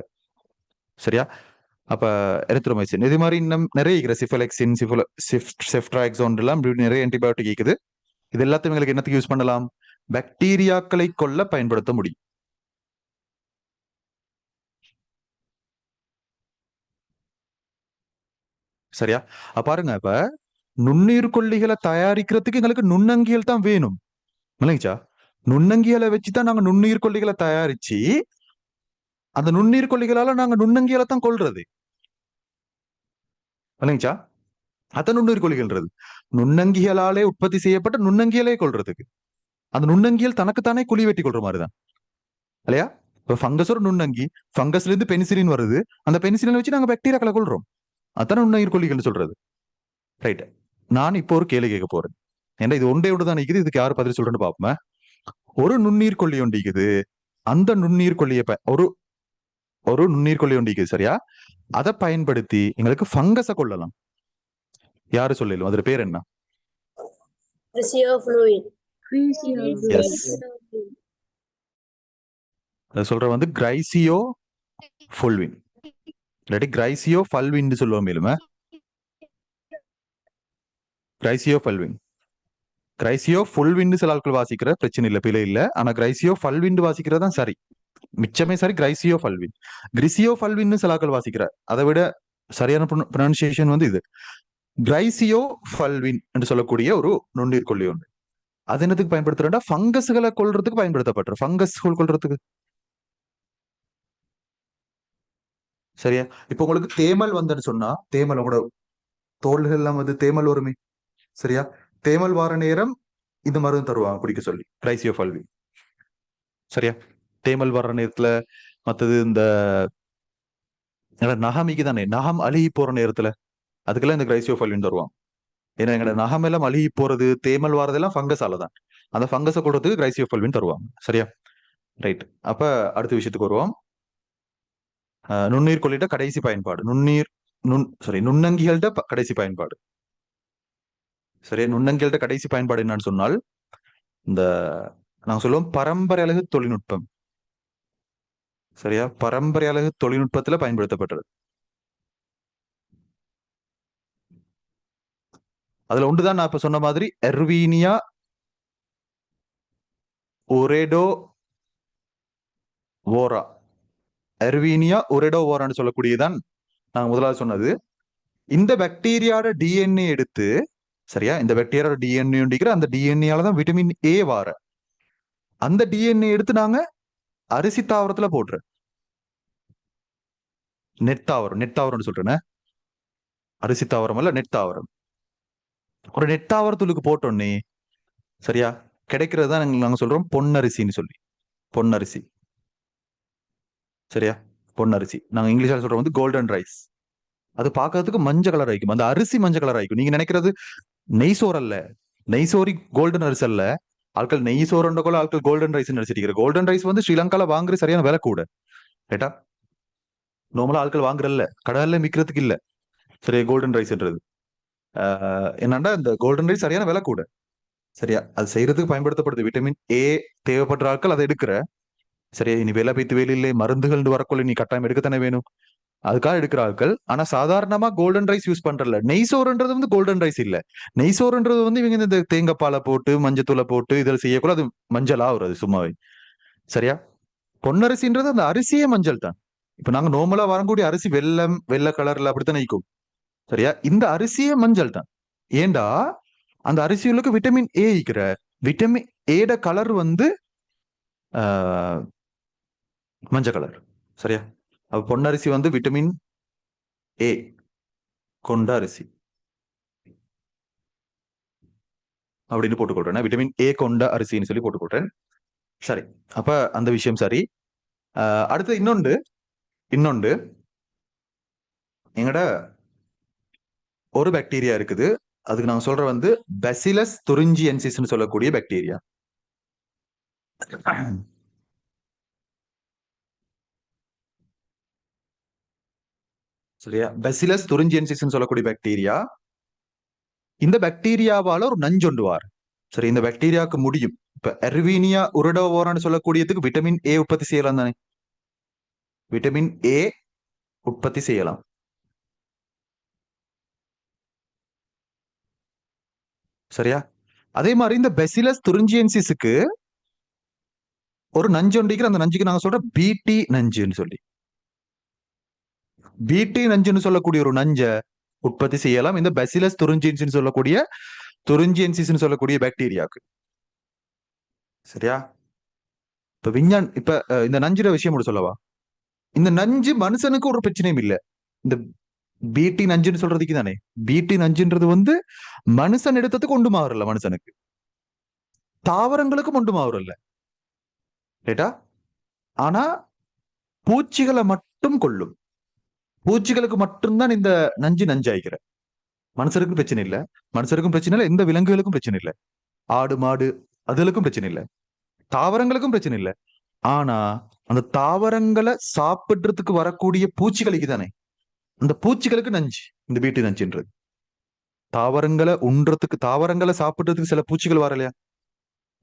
சரியா. அப்ப எரித்ரோமைசின் இது மாதிரி இன்னும் நிறைய இருக்கிற சிஃபலெக்சின், செஃப்ட்ராக்சோன் எல்லாம் நிறைய ஆன்டிபயோட்டிக் இருக்குது. இது எல்லாத்தையும் எங்களுக்கு என்னத்துக்கு யூஸ் பண்ணலாம்? பாக்டீரியாக்களை கொல்ல பயன்படுத்த முடியும். சரியா. பாருங்க, இப்ப நுண்ணுயிர் கொல்லிகளை தயாரிக்கிறதுக்கு எங்களுக்கு நுண்ணங்கியல் தான் வேணும். இல்லைங்கச்சா. நுண்ணங்கியலை வச்சுதான் நாங்க நுண்ணுயிர் கொல்லிகளை தயாரிச்சு அந்த நுண்ணுயிர் கொல்லிகளால நாங்க நுண்ணங்கியலை தான் கொள்றது. இல்லைங்கச்சா. அத நுண்ணுயிர் கொல்லிகள்ன்றது நுண்ணங்கியலாலே உற்பத்தி செய்யப்பட்ட நுண்ணங்கியலே கொள்றதுக்கு. அந்த நுண்ணங்கியல் தனக்குத்தானே குழி வெட்டி கொள்ற மாதிரிதான் இல்லையா. இப்ப ஃபங்கஸ் ஒரு நுண்ணங்கி, ஃபங்கஸ்ல இருந்து பெனிசிலின் வருது. அந்த பெனிசிலின் வச்சு நாங்க பாக்டீரியாக்களை கொள்றோம். அதான நுண்ணுயிர் கொல்லிகள் சொல்றது. ரைட். நான் இப்போ ஒரு கேள்வி கேட்க போறேன். ஏன்னா இது ஒன்றே ஒன்று தான் இருக்குது. இதுக்கு யாரு பதில் சொல்றேன்னு பாப்போம். ஒரு நுண்ணீர் கொல்லி ஒண்டிக்குது. அந்த நுண்ணீர் கொல்லிய ஒரு ஒரு நுண்ணீர் கொல்லி ஒண்டிக்குது. சரியா. அதை பயன்படுத்தி எங்களுக்கு ஃபங்கஸ கொள்ளலாம். யாரு சொல்லலும். அதோட பேர் என்ன? சொல்ற வந்து கிரைசியோ ஃபுல்வின். இல்லாட்டி கிரைசியோ ஃபல்வின் சொல்லுவோம். மேலுமே கிரைசியோ ஃபல்வின். கிரைசியோ ஃபுல்வின் சில ஆட்கள் வாசிக்கிற பிரச்சனை இல்லை, பிழை இல்லை. ஆனா கிரைசியோ ஃபல்வின் வாசிக்கிறதான் சரி. மிச்சமே சரி. கிரைசியோ ஃபல்வின். கிரிசியோ ஃபல்வின் சில ஆட்கள் வாசிக்கிற. அதை விட சரியான ப்ரொனன்சியேஷன் வந்து இது கிரைசியோ ஃபல்வின் என்று சொல்லக்கூடிய ஒரு நுண்ணீர் கொல்லி உண்டு. அது என்னத்துக்கு பயன்படுத்துறா? ஃபங்கஸ்களை கொல்றதுக்கு பயன்படுத்தப்படுற. ஃபங்கஸ் கொல்றதுக்கு. சரியா. இப்ப உங்களுக்கு தேமல் வந்துன்னு சொன்னா, தேமல் உங்களோட தோள்கள் எல்லாம் வந்து தேமல் வருமே. சரியா. தேமல் வார நேரம் இந்த மருந்து தருவாங்க குடிக்க சொல்லி, கிரைசியோ ஃபல்வின். சரியா. தேமல் வர்ற நேரத்துல, மத்தது இந்த நகமிக்கு தானே, நகம் அழுகி போற நேரத்துல அதுக்கெல்லாம் இந்த கிரைசியோ ஃபல்வின் தருவாங்க. ஏன்னா எங்களோட நகம் எல்லாம் அழுகி போறது, தேமல் வாரதெல்லாம் ஃபங்கஸால தான். அந்த ஃபங்கஸை கொடுறதுக்கு கிரைசியோ ஃபல்வின் தருவாங்க. சரியா. ரைட். அப்ப அடுத்த விஷயத்துக்கு வருவோம். நுண்ணீர் கொல்லிட்ட கடைசி பயன்பாடு. நுண்ணங்கிகள்ட கடைசி பயன்பாடு. சரியா. நுண்ணங்கிகள்ட கடைசி பயன்பாடு என்னன்னு சொன்னால், இந்த நாங்க சொல்லுவோம் பரம்பரை அலகு தொழில்நுட்பம். சரியா. பரம்பரை அலகு தொழில்நுட்பத்துல பயன்படுத்தப்பட்டது. அதுல ஒன்றுதான் நான் இப்ப சொன்ன மாதிரி எர்வீனியா ஒரேடோ வோரா. எர்வீனியா ஒரேடோ வோரான்னு சொல்லக்கூடியதான் நாங்க முதலாவது சொன்னது. இந்த பாக்டீரியாவோட டிஎன்ஏ எடுத்து, சரியா, இந்த பாக்டீரியாவோட டிஎன்ஏ அந்த டிஎன்ஏல தான் விட்டமின் ஏ வார. அந்த டிஎன்ஏ எடுத்து நாங்க அரிசி தாவரத்துல போடுற. நெட்டாவரம். நெட்டாவரம்னு சொல்றேன். அரிசி தாவரம் அல்ல, நெட்டாவரம். ஒரு நெட்டாவரத்துக்கு போட்டோன்னே சரியா கிடைக்கிறது தான் நாங்க சொல்றோம் பொன்னரிசின்னு சொல்லி. பொன்னரிசி. சரியா. பொன்னரிசி நாங்க இங்கிலீஷ்ல சொல்றோம் வந்து கோல்டன் ரைஸ். அது பார்க்கறதுக்கு மஞ்சள் கலர் ஆயிக்கும். அந்த அரிசி மஞ்சள் கலர் ஆயிக்கும். நீங்க நினைக்கிறது நெய்சோர் அல்ல. நெய்சோரி கோல்டன் அரிசி அல்ல. ஆட்கள் நெய்சோர் கூட ஆட்கள் கோல்டன் ரைஸ் நினைச்சிருக்கிற. கோல்டன் ரைஸ் வந்து ஸ்ரீலங்கால வாங்குற சரியான விலை கூட. ரைட்டா. நார்மலா ஆட்கள் வாங்குறல்ல, கடல்ல மிக்கிறதுக்கு இல்ல. சரியா. கோல்டன் ரைஸ்ன்றது என்னன்னா இந்த கோல்டன் ரைஸ் சரியான விலை கூட. சரியா. அது செய்யறதுக்கு பயன்படுத்தப்படுது. விட்டமின் ஏ தேவைப்படுற ஆட்கள் அதை எடுக்கிற. சரியா. இனி வேலை பைத்து வேலையில்லை, மருந்துகள் வரக்குள்ள நீ கட்டாயம் எடுக்கத்தானே வேணும். அதுக்காக எடுக்கிற ஆட்கள். ஆனா சாதாரணமா கோல்டன் ரைஸ் யூஸ் பண்றல. நெய்சோறுன்றது வந்து கோல்டன் ரைஸ் இல்ல. நெய்சோறுன்றது வந்து இவங்க இந்த தேங்காய் பாலை போட்டு மஞ்சத்தூளை போட்டு இதில் செய்யக்கூட அது மஞ்சளா வருது சும்மாவே. சரியா. பொன்னரிசின்றது அந்த அரிசியே மஞ்சள் தான். இப்ப நாங்க நார்மலா வரக்கூடிய அரிசி வெள்ளை கலர்ல அப்படித்தான் நிற்கும். சரியா. இந்த அரிசியே மஞ்சள் தான். ஏண்டா அந்த அரிசிகளுக்கு விட்டமின் ஏ இருக்கிற. விட்டமின் ஏட கலர் வந்து மஞ்சள் கலர். சரியா? அப்ப பொன்னரிசி வந்து விட்டமின் ஏ கொண்ட அரிசி அப்படின்னு போட்டுக்கொள்றேன். விட்டமின் ஏ கொண்ட அரிசின்னு சொல்லி போட்டுக்கொள்றேன். சரி, அப்ப அந்த விஷயம் சரி. அடுத்து இன்னொன்று எங்கட ஒரு பாக்டீரியா இருக்குது. அதுக்கு நாங்க சொல்ற வந்து பேசிலஸ் துரிஞ்சியன்சிஸ் சொல்லக்கூடிய பாக்டீரியா. சரியா? பேசிலஸ் துரிஞ்சியன்சிஸ் சொல்லக்கூடிய பாக்டீரியா. இந்த பாக்டீரியாவால ஒரு நஞ்சொண்டு வார். சரி, இந்த பாக்டீரியாவுக்கு முடியும். இப்ப எர்வீனியா உருடோவோரான்னு சொல்லக்கூடியதுக்கு விட்டமின் ஏ உற்பத்தி செய்யலாம் தானே? விட்டமின் ஏ உற்பத்தி செய்யலாம். சரியா? அதே மாதிரி இந்த பெசிலஸ் துரிஞ்சியன்சிஸுக்கு ஒரு நஞ்சு ஒண்டிக்கிற, அந்த நஞ்சுக்கு நாங்க சொல்ற பிடி நஞ்சுன்னு சொல்லி, பிடி நஞ்சுன்னு சொல்லக்கூடிய ஒரு நஞ்சை உற்பத்தி செய்யலாம் இந்த பெசிலஸ் துரிஞ்சியன்சிஸ் சொல்லக்கூடிய பாக்டீரியாவுக்கு. சரியா? இப்ப இந்த நஞ்சுற விஷயம் கூட சொல்லவா? இந்த நஞ்சு மனுஷனுக்கு ஒரு பிரச்சனையும் இல்லை. இந்த பிடி நஞ்சுன்னு சொல்றதுக்கு தானே, பிடி நஞ்சுன்றது வந்து மனுஷன் எடுத்ததுக்கு கொண்டு மாறல, மனுஷனுக்கு தாவரங்களுக்கும் கொண்டு மாறல. ரைட்டா? ஆனா பூச்சிகளை மட்டும் கொள்ளும். பூச்சிகளுக்கு மட்டும்தான் இந்த நஞ்சு நஞ்சாய்க்கிற. மனுஷருக்கும் பிரச்சனை இல்லை. மனுஷருக்கும் பிரச்சனை இல்லை, எந்த விலங்குகளுக்கும் பிரச்சனை இல்லை. ஆடு மாடு அதுகளுக்கும் பிரச்சனை இல்லை, தாவரங்களுக்கும் பிரச்சனை இல்லை. ஆனா அந்த தாவரங்களை சாப்பிடுறதுக்கு வரக்கூடிய பூச்சிகளுக்கு தானே, அந்த பூச்சிகளுக்கு நஞ்சு இந்த வீட்டு நஞ்சுன்றது. தாவரங்களை சாப்பிடுறதுக்கு சில பூச்சிகள் வர இல்லையா,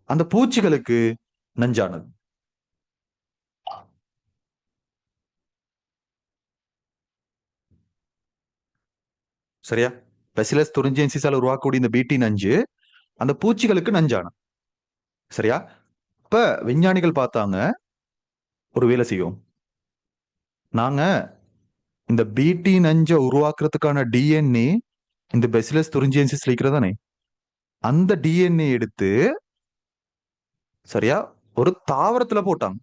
அந்த பூச்சிகளுக்கு நஞ்சானது. சரியா? பெசிலஸ் துரிஞ்சியன்சிஸால உருவாக்கக்கூடிய இந்த பிடி நஞ்சு அந்த பூச்சிகளுக்கு நஞ்சான. சரியா? இப்ப விஞ்ஞானிகள் பார்த்தாங்க, ஒரு வேலை செய்யும், நாங்க இந்த பிடி நஞ்சை உருவாக்குறதுக்கான டிஎன்ஏ இந்த பெசிலஸ் துரிஞ்சியன்சிஸ் இருக்கிறதானே, அந்த டிஎன்ஏ எடுத்து சரியா ஒரு தாவரத்துல போட்டாங்க.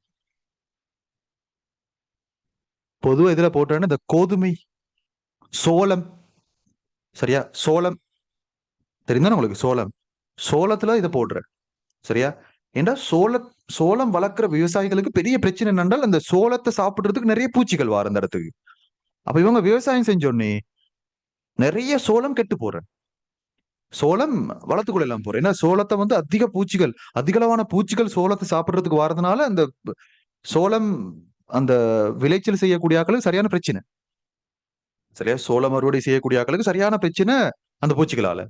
பொதுவா இதுல போட்டாங்கன்னா இந்த கோதுமை, சோளம். சரியா? சோளம் தெரியுதானே உங்களுக்கு? சோளத்துல இதை போடுற. சரியா? ஏண்டா சோளம் வளர்க்குற விவசாயிகளுக்கு பெரிய பிரச்சனை என்னென்றால் அந்த சோளத்தை சாப்பிடுறதுக்கு நிறைய பூச்சிகள் வர அந்த இடத்துக்கு. அப்ப இவங்க விவசாயம் செஞ்சோடனே நிறைய சோளம் கெட்டு போற, சோளம் வளர்த்துக்குள்ள எல்லாம் போற. ஏன்னா சோளத்தை வந்து அதிகளவான பூச்சிகள் சோளத்தை சாப்பிடுறதுக்கு வரதுனால அந்த சோளம் அந்த விளைச்சல் செய்யக்கூடிய ஆக்களுக்கு சரியான பிரச்சனை. சரியா? சோளம் அறுவடை செய்யக்கூடிய ஆக்களுக்கு சரியான பிரச்சனை அந்த பூச்சிகளால.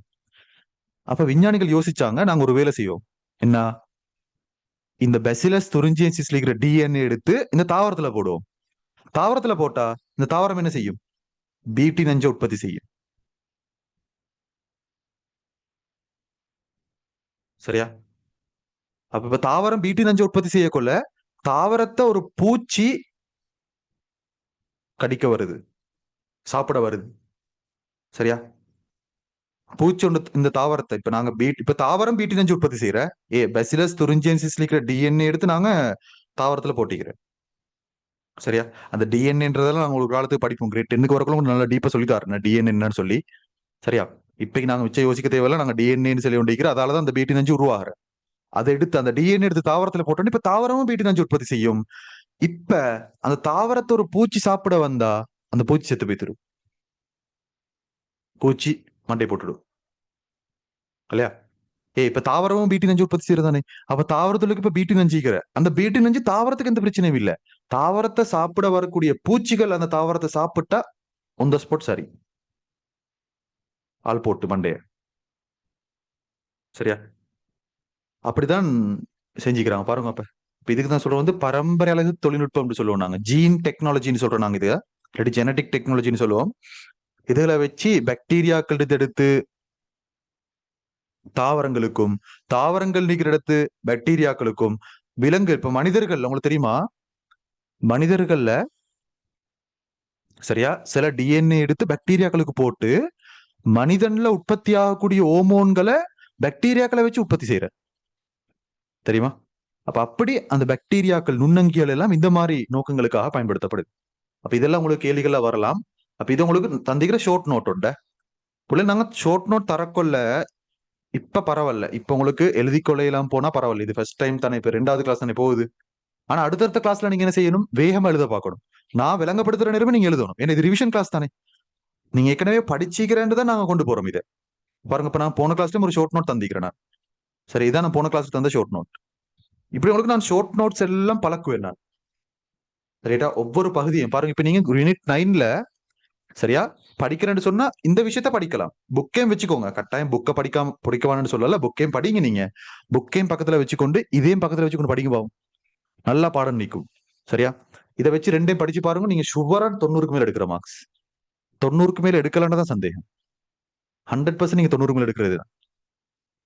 அப்ப விஞ்ஞானிகள் யோசிச்சாங்க, நாங்க ஒரு வேலை செய்வோம். என்ன? இந்த பெசிலஸ் துரிஞ்சியன்சிஸ்ல இருக்கிற டிஎன்ஏ எடுத்து இந்த தாவரத்துல போடுவோம். தாவரத்துல போட்டா இந்த தாவரம் என்ன செய்யும்? பிடி நஞ்ச உற்பத்தி செய்யும். சரியா? அப்ப இப்ப தாவரம் பிடி நஞ்ச உற்பத்தி செய்யக்கொள்ள தாவரத்தை ஒரு பூச்சி கடிக்க வருது, சாப்பிட வருது. சரியா? பூச்சி ஒன்று இந்த தாவரத்தை இப்ப தாவரம் பிடி நஞ்சு உற்பத்தி செய்யற பெசிலஸ் துரிஞ்சியன்சிஸ்ல இருக்கிற டிஎன்ஏ எடுத்து நாங்க தாவரத்துல போட்டிக்கிறேன். சரியா? அந்த டிஎன்ஏன்றதெல்லாம் நாங்க ஒரு காலத்துக்கு படிப்போம், கிரேட் 10க்கு வரக்குள்ள நல்லா டீப்பா சொல்லி தரேன் டிஎன்ஏ என்னன்னு சொல்லி. சரியா? இப்பைக்கு நாங்க மிச்சம் யோசிக்க தேவையில்ல, நாங்க டிஎன்ஏன்னு சொல்லி கொண்டிருக்கிறோம். அதாலதான் அந்த பிடி நஞ்சு உருவாகிற. அதை எடுத்து அந்த டிஎன்ஏ எடுத்து தாவரத்துல போட்டோன்னு இப்ப தாவரமும் பிடி நஞ்சு உற்பத்தி செய்யும். இப்ப அந்த தாவரத்தை ஒரு பூச்சி சாப்பிட வந்தா அந்த பூச்சி செத்து போய்த்திரும். பூச்சி மண்டை போட்டுடும் இல்லையா? இப்ப தாவரமும் பிடி நஞ்சு உற்பத்தி செய்யறதானே, அப்ப தாவரத்துக்கு இப்ப பிடி நஞ்சிக்கிற, அந்த பிடி நஞ்சு தாவரத்துக்கு எந்த பிரச்சனையும் இல்ல. தாவரத்தை சாப்பிட வரக்கூடிய பூச்சிகள் அந்த தாவரத்தை சாப்பிட்டா ஒன் த ஸ்பாட் சரி, ஆள் போட்டு மண்டைய. சரியா? அப்படிதான் செஞ்சுக்கிறாங்க பாருங்க. அப்ப இதுக்கு தான் சொல்றோம் வந்து பரம்பரை அழகு தொழில்நுட்பம் சொல்லுவோம் நாங்க, ஜீன் டெக்னாலஜின்னு சொல்றோம் நாங்க. இது இல்லாட்டி ஜெனடிக் டெக்னாலஜின்னு சொல்லுவோம். இதுல வச்சு பாக்டீரியாக்கள் எடுத்து தாவரங்களுக்கும், தாவரங்கள் நீக்கிற இடத்து பாக்டீரியாக்களுக்கும், விலங்கு இப்ப மனிதர்கள் உங்களுக்கு தெரியுமா, மனிதர்கள்ல சரியா சில டிஎன்ஏ எடுத்து பாக்டீரியாக்களுக்கு போட்டு மனிதன்ல உற்பத்தி ஆகக்கூடிய ஹோமோன்களை பாக்டீரியாக்களை வச்சு உற்பத்தி செய்யற. தெரியுமா? அப்ப அப்படி அந்த பாக்டீரியாக்கள் நுண்ணங்கிகள் எல்லாம் இந்த மாதிரி நோக்கங்களுக்காக பயன்படுத்தப்படுது. அப்ப இதெல்லாம் உங்களுக்கு கேள்விகளா வரலாம். அப்ப இது உங்களுக்கு தந்திக்கிற ஷார்ட் நோட் உண்ட புள்ள நாங்க ஷார்ட் நோட் தரக்கொள்ள இப்ப பரவாயில்ல. இப்ப உங்களுக்கு எழுதி கொள்ளையெல்லாம் போனா பரவாயில்ல. இது ஃபர்ஸ்ட் டைம் தானே, இப்ப 2வது கிளாஸ் தானே போகுது. ஆனா அடுத்தடுத்த கிளாஸ்ல நீங்க என்ன செய்யணும், வேகமா எழுத பார்க்கணும். நான் விளங்கப்படுத்துற நேரமே நீங்க எழுதணும். ஏன்னா இது ரிவிஷன் கிளாஸ் தானே, நீங்க ஏற்கனவே படிச்சிக்கிறேன்னு தான் நாங்க கொண்டு போறோம் இதை. பாருங்க, இப்ப நான் போன கிளாஸ்லயும் ஒரு ஷார்ட் நோட் தந்திக்கிறேன் நான். சரி, இதான் நான் போன கிளாஸ் தந்த ஷார்ட் நோட். இப்படி உங்களுக்கு நான் ஷார்ட் நோட்ஸ் எல்லாம் பழக்குவேன் நான். சரியா, ஒவ்வொரு பகுதியும் பாருங்க. இப்ப நீங்க யூனிட் 9ல சரியா படிக்கிறேன்னு சொன்னா இந்த விஷயத்த படிக்கலாம். புக்கையும் வச்சுக்கோங்க, கட்டாயம் புக்கை படிக்கவான்னு சொல்லல, புக்கையும் படிங்க. நீங்க புக்கையும் பக்கத்துல வச்சுக்கொண்டு இதையும் பக்கத்துல வச்சுக்கொண்டு படிக்க பாவம், நல்லா பாடம் நிற்கும். சரியா, இதை வச்சு ரெண்டையும் படிச்சு பாருங்க. நீங்க சுவரா 90க்கு மேல எடுக்கிற மார்க்ஸ். 90க்கு மேல எடுக்கலான்னு தான் சந்தேகம். 100% நீங்க 90க்கு மேல எடுக்கிறது தான்.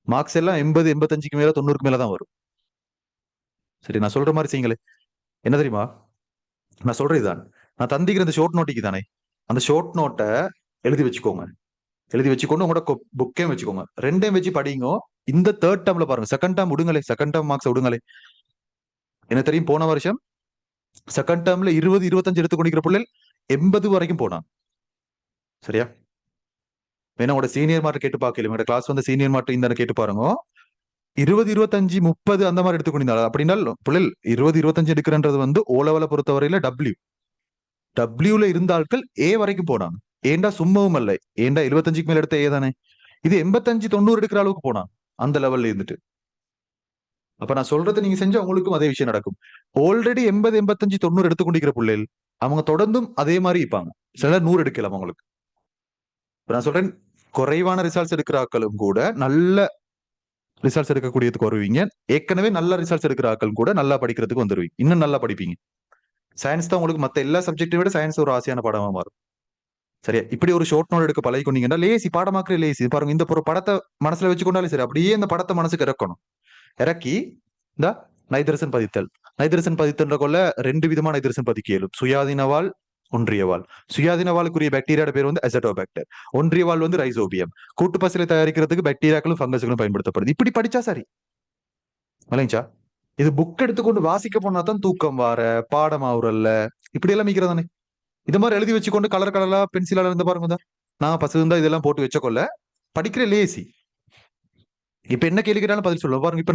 மார்க்ஸ் எல்லாம் 80 85க்கு மேல 90க்கு மேல தான் வரும். சரி, நான் சொல்ற மாதிரி செய்யுங்களே. என்ன தெரியுமா, நான் சொல்றது இதுதான். நான் தந்திக்கிற இந்த ஷார்ட் நோட்டிக்கு தானே, அந்த ஷார்ட் நோட்டை எழுதி வச்சுக்கோங்க. எழுதி வச்சுக்கொண்டு உங்களோட புக்கையும் வச்சுக்கோங்க. ரெண்டையும் வச்சு படிங்க. இந்த தேர்ட் டேர்ம்ல பாருங்க, செகண்ட் டேர்ம் விடுங்களே, செகண்ட் டேர்ம் மார்க்ஸ் விடுங்களே. எனக்கு தெரியும் போன வருஷம் செகண்ட் டேர்ம்ல 20 25 எடுத்து கொண்டிருக்கிற பிள்ளைகள் 80 வரைக்கும் போனான். சரியா, வேணா உங்களோட சீனியர் மார்க் கேட்டு பார்க்கல, உங்களோட கிளாஸ் வந்து சீனியர் மார்க் இந்த கேட்டு பாருங்க. 20 25 30 அந்த மாதிரி எடுத்துக்கொண்டிருந்தாலும் அப்படின்னா பிள்ளைகள் 20 25 எடுக்கிறன்றது வந்து ஓ லெவலை பொறுத்தவரையில டபிள்யூல இருந்த ஆட்கள் ஏ வரைக்கும் போனாங்க. ஏண்டா சும்மாவும் அல்ல, ஏண்டா 75க்கு மேல எடுத்த ஏ தானே. இது 85 90 எடுக்கிற அளவுக்கு போனான் அந்த லெவல்ல இருந்துட்டு. அப்ப நான் சொல்றது நீங்க செஞ்சா உங்களுக்கும் அதே விஷயம் நடக்கும். ஆல்ரெடி 80 85 90 எடுத்துக்கொண்டிருக்கிற பிள்ளைகள் அவங்க தொடர்ந்தும் அதே மாதிரி இருப்பாங்க. சில 100 எடுக்கலாம் அவங்களுக்கு. நான் சொல்றேன், குறைவான ரிசல்ட்ஸ் எடுக்கிற ஆட்களும் கூட நல்ல ரிசல்ட்ஸ் எடுக்கக்கூடியதுக்கு வருவீங்க. ஏற்கனவே நல்ல ரிசல்ட்ஸ் எடுக்கிற ஆட்கள் கூட நல்லா படிக்கிறதுக்கு வந்துருவீங்க. இன்னும் நல்லா படிப்பீங்க. சயின்ஸ் தான் உங்களுக்கு மத்த எல்லா சப்ஜெக்டை விட சயின்ஸ் ஒரு ஆசையான பாடமா மாறும். சரியா, இப்படி ஒரு ஷார்ட் நோட் எடுக்க பழகி கொண்டீங்கன்னா லேசி பாடமாக்குற லேசி. பாருங்க, இந்த ஒரு படத்தை மனசுல வச்சுக்கொண்டாலே சரி, அப்படியே இந்த படத்தை மனசுக்கு இறக்கணும். இறக்கி இந்த நைதரசன் பதித்தல், நைதரசன் பதித்தல்ன்ற கொள்ள 2 விதமா நைதரசன் பதிக்க இயலும். சுயாதீனவாள், ஒன்றியவாள். சுயாதீனவாளுக்குரிய பாக்டீரியாட பேர் வந்து அசட்டோபாக்டர். ஒன்றியவாள் வந்து ரைசோபியம். கூட்டு பசிலை தயாரிக்கிறதுக்கு பாக்டீரியாக்களும் ஃபங்கஸ்களும் பயன்படுத்தப்படுது. இப்படி படிச்சா சரி மலைஞ்சா. இது புக் எடுத்துக்கொண்டு வாசிக்க போனா தான் தூக்கம் வார பாடம் ஆகுறல்ல, இப்படி எல்லாம் மிக்கிறதானே. இது மாதிரி எழுதி வச்சுக்கொண்டு கலர் கலரா பென்சிலால இருந்து பாருங்க தான், நான் பசு இதெல்லாம் போட்டு வச்சக்கொள்ள படிக்கிற லேசி. இப்ப என்ன கேள்வி கேட்டாலும் பதில் சொல்லுவோம் பாருங்க. இப்ப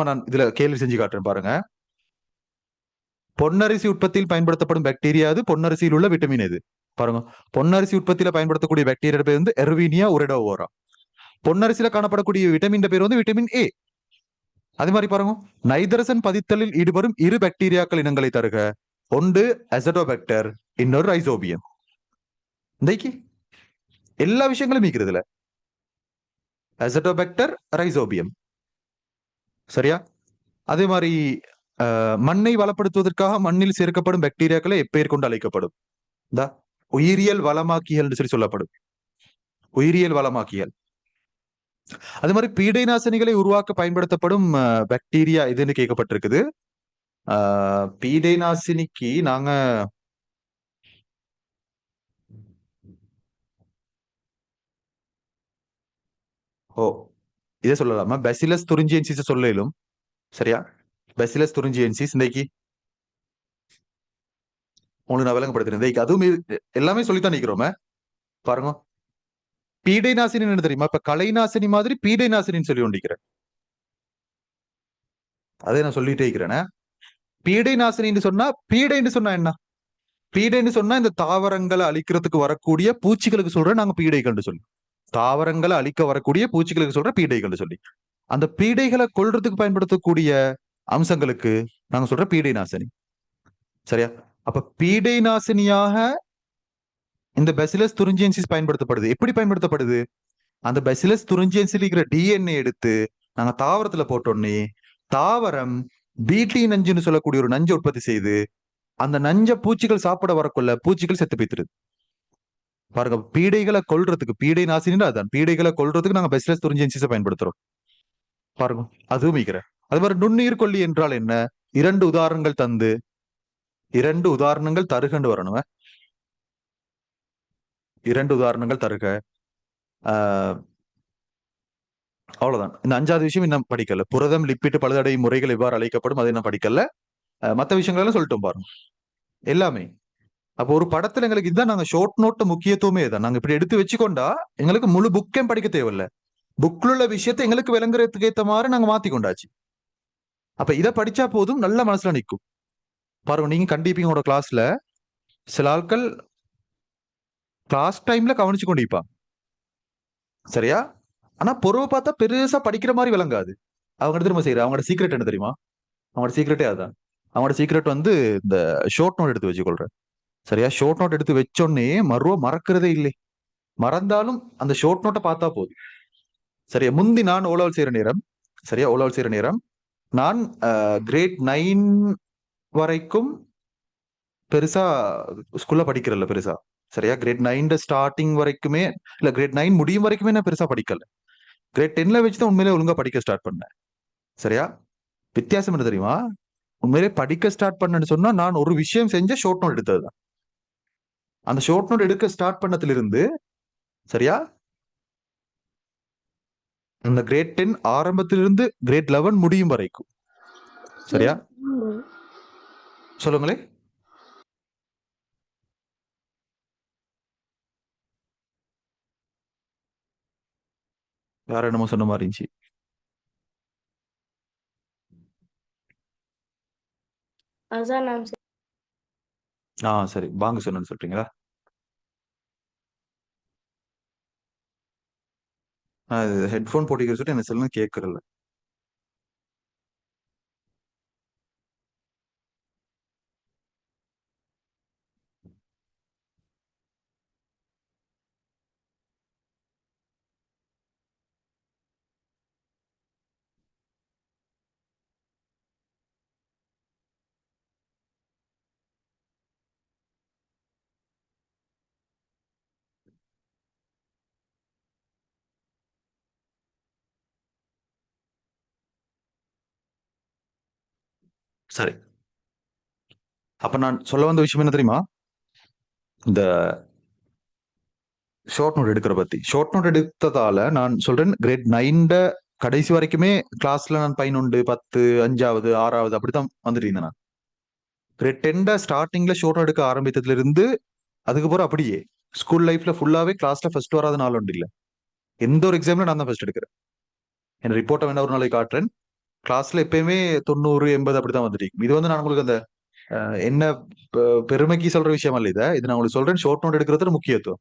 நான் இதுல கேள்வி செஞ்சு காட்டுறேன் பாருங்க. பொன்னரிசி உற்பத்தியில் பயன்படுத்தப்படும் பாக்டீரியா அது, பொன்னரிசியில் உள்ள விட்டமின் எது? பாருங்க, பொன்னரிசி உற்பத்தியில பயன்படுத்தக்கூடிய பாக்டீரியா பேர் வந்து எர்வீனியா உரெடோவோரா. பொன்னரிசியில காணப்படக்கூடிய விட்டமின் பேர் வந்து விட்டமின் ஏ. அதே மாதிரி பாருங்க, நைதரசன் பதித்தலில் ஈடுபடும் இரு பாக்டீரியாக்கள் இனங்களை தருக. ஒன்று அசடோபாக்டர், இன்னொரு ரைசோபியம். இன்றைக்கு எல்லா விஷயங்களும் மீக்கிறதுல அசடோபாக்டர், ரைசோபியம். சரியா, அதே மாதிரி மண்ணை வளப்படுத்துவதற்காக மண்ணில் சேர்க்கப்படும் பாக்டீரியாக்களை எப்பெயர் கொண்டு அழைக்கப்படும்? உயிரியல் வளமாக்கிகள் என்று சொல்லி சொல்லப்படும். உயிரியல் வளமாக்கிகள். அதே மாதிரி பீடை நாசினிகளை உருவாக்க பயன்படுத்தப்படும் பாக்டீரியா இதுன்னு கேட்கப்பட்டிருக்குது. பீடை நாசினிக்கு நாங்க ஓ இதை சொல்லலாமா, பெசிலஸ் துரிஞ்சியன்சிஸ் சொல்லும். சரியா, பெசிலஸ் துரிஞ்சியன்சிஸ் இன்னைக்கு உங்களுக்கு நான் விளங்கப்படுத்துறேன். அதுவும் எல்லாமே சொல்லித்தான் நிக்கிறோமே. பாருங்க, பீடை நாசினி என்ன தெரியுமா? இப்ப கலை நாசினி மாதிரி பீடை நாசினின்னு சொல்லி கொண்டிருக்கிறேன். அதே நான் சொல்லிட்டே இருக்கிறேன். பீடை நாசினின்னு சொன்னா, பீடைன்னு சொன்னா என்ன? பீடைன்னு சொன்னா இந்த தாவரங்களை அழிக்கிறதுக்கு வரக்கூடிய பூச்சிகளுக்கு சொல்ற நாங்க பீடைகள்னு சொல்லி, தாவரங்களை அழிக்க வரக்கூடிய பூச்சிகளுக்கு சொல்ற பீடைகள்னு சொல்லி, அந்த பீடைகளை கொல்றதுக்கு பயன்படுத்தக்கூடிய அம்சங்களுக்கு நாங்க சொல்ற பீடை நாசினி. சரியா, அப்ப பீடை நாசினியாக இந்த பெசிலஸ் துரிஞ்சியன்சிஸ் பயன்படுத்தப்படுது. எப்படி பயன்படுத்தப்படுது? அந்த பெசிலஸ் துரிஞ்சியன்சில் இருக்கிற டிஎன்ஏ எடுத்து நாங்க தாவரத்துல போட்டோன்னே தாவரம் பீட்டி நஞ்சுன்னு சொல்லக்கூடிய ஒரு நஞ்சை உற்பத்தி செய்து அந்த நஞ்ச பூச்சிகள் சாப்பிட வரக்குள்ள பூச்சிகள் செத்து போய்த்துருது. பாருங்க, பீடைகளை கொல்றதுக்கு பீடை நாசினா அதான், பீடைகளை கொல்றதுக்கு நாங்க பெசிலஸ் துரிஞ்சியன்சிஸை பயன்படுத்துறோம். பாருங்க, அதுவும் மீக்கிறேன். அது மாதிரி நுண்ணுயிர் கொல்லி என்றால் என்ன? 2 உதாரணங்கள் தந்து 2 உதாரணங்கள் தருகண்டு வரணும். 2 உதாரணங்கள் தருக. அவ்வளவுதான். இந்த 5வது விஷயம் இன்னும் படிக்கல. புரதம், லிப்பிட், பழுதடையும் முறைகள் எவ்வாறு அழைக்கப்படும் அதை நான் படிக்கல. மத்த விஷயங்கள் எல்லாம் சொல்லிட்டோம் பாருங்க, எல்லாமே. அப்போ ஒரு படத்துல எங்களுக்கு இதுதான் நாங்க ஷார்ட் நோட் முக்கியத்துவமே தான். நாங்க இப்படி எடுத்து வச்சுக்கொண்டா எங்களுக்கு முழு புக்கையும் படிக்க தேவையில்ல. புக்ல உள்ள விஷயத்தை எங்களுக்கு விளங்குறதுக்கு ஏத்த மாதிரி நாங்க மாத்தி கொண்டாச்சு. அப்ப இதை படிச்சா போதும், நல்ல மனசுல நிக்கும். பாருங்க, நீங்க கண்டிப்பா உங்களோட கிளாஸ்ல சில ஆட்கள் கிளாஸ் டைம்ல கவனிச்சு கொண்டிருப்பாங்க, சரியா? ஆனா பொறுவை பார்த்தா பெருசா படிக்கிற மாதிரி விளங்காது. அவங்க என்ன தெரியுமா செய்யற, அவங்களோட சீக்ரெட் என்ன தெரியுமா? அவங்களோட சீக்ரெட்டே அதான். அவங்களோட சீக்ரெட் வந்து இந்த ஷார்ட் நோட் எடுத்து வச்சுக்கொள்றேன், சரியா? ஷார்ட் நோட் எடுத்து வச்சோடனே மறக்கிறதே இல்லை. மறந்தாலும் அந்த ஷார்ட் நோட்டை பார்த்தா போதும், சரியா? முந்தி நான் ஓலவல் செய்யற நேரம், சரியா, ஓலவல் செய்யற நேரம் நான் கிரேட் 9 வரைக்கும் பெருசா ஸ்கூல்ல படிக்கிறல்ல பெருசா, சரியா? கிரேட் 9 ஸ்டார்டிங் வரைக்குமே, இல்ல கிரேட் 9 முடியும் வரைக்குமே நான் பெருசா படிக்கல. கிரேட் 10ல வச்சுதான் உண்மையிலே ஒழுங்கா படிக்க ஸ்டார்ட் பண்ணேன், சரியா? வித்தியாசம் என்ன தெரியுமா? உண்மையிலே படிக்க ஸ்டார்ட் பண்ணேன்னு சொன்னா நான் ஒரு விஷயம் செஞ்ச ஷார்ட் நோட் எடுத்ததுதான். அந்த ஷார்ட் நோட் எடுக்க ஸ்டார்ட் பண்ணதுல இருந்து, சரியா, அந்த கிரேட் 10 ஆரம்பத்திலிருந்து கிரேட் 11 முடியும் வரைக்கும், சரியா? சொல்லுங்களே. வேற என்னமோ சொன்ன மாதிரி இருந்துச்சு. சரி, வாங்க சொன்னு சொல்றீங்களா? ஹெட்போன் போட்டிக்க சொல்லிட்டு என்ன சொல்லுங்க கேட்கறல. சரி, அப்ப நான் சொல்ல வந்த விஷயம் என்ன தெரியுமா? இந்த ஷார்ட் நோட் எடுக்கிற பத்தி. ஷார்ட் நோட் எடுத்ததால நான் சொல்றேன், கிரேட் 9 கடைசி வரைக்குமே கிளாஸ்ல நான் 11, 10, 5வது 6வது அப்படித்தான் வந்துட்டு இருந்தேன் நான். கிரேட் 10 ஸ்டார்டிங்ல ஷார்ட் நோட் எடுக்க ஆரம்பித்ததுல இருந்து அதுக்கப்புறம் அப்படியே ஸ்கூல் லைஃப்ல ஃபுல்லாவே கிளாஸ்ல ஃபர்ஸ்ட் வராத நாள் உண்டு இல்ல. எந்த ஒரு எக்ஸாம்ல நான் தான் ஃபர்ஸ்ட் எடுக்கிறேன். என் ரிப்போர்ட்டை வேணா ஒரு நாளைக்கு காட்டுறேன். கிளாஸ்ல எப்பயுமே 90, 80 அப்படித்தான் வந்துட்டு இருக்கும். இது வந்து நான் உங்களுக்கு அந்த என்ன பெருமைக்கு சொல்ற விஷயம் அல்ல. இது நான் உங்களுக்கு சொல்றேன், ஷார்ட் நோட் எடுக்கிறது முக்கியத்துவம்.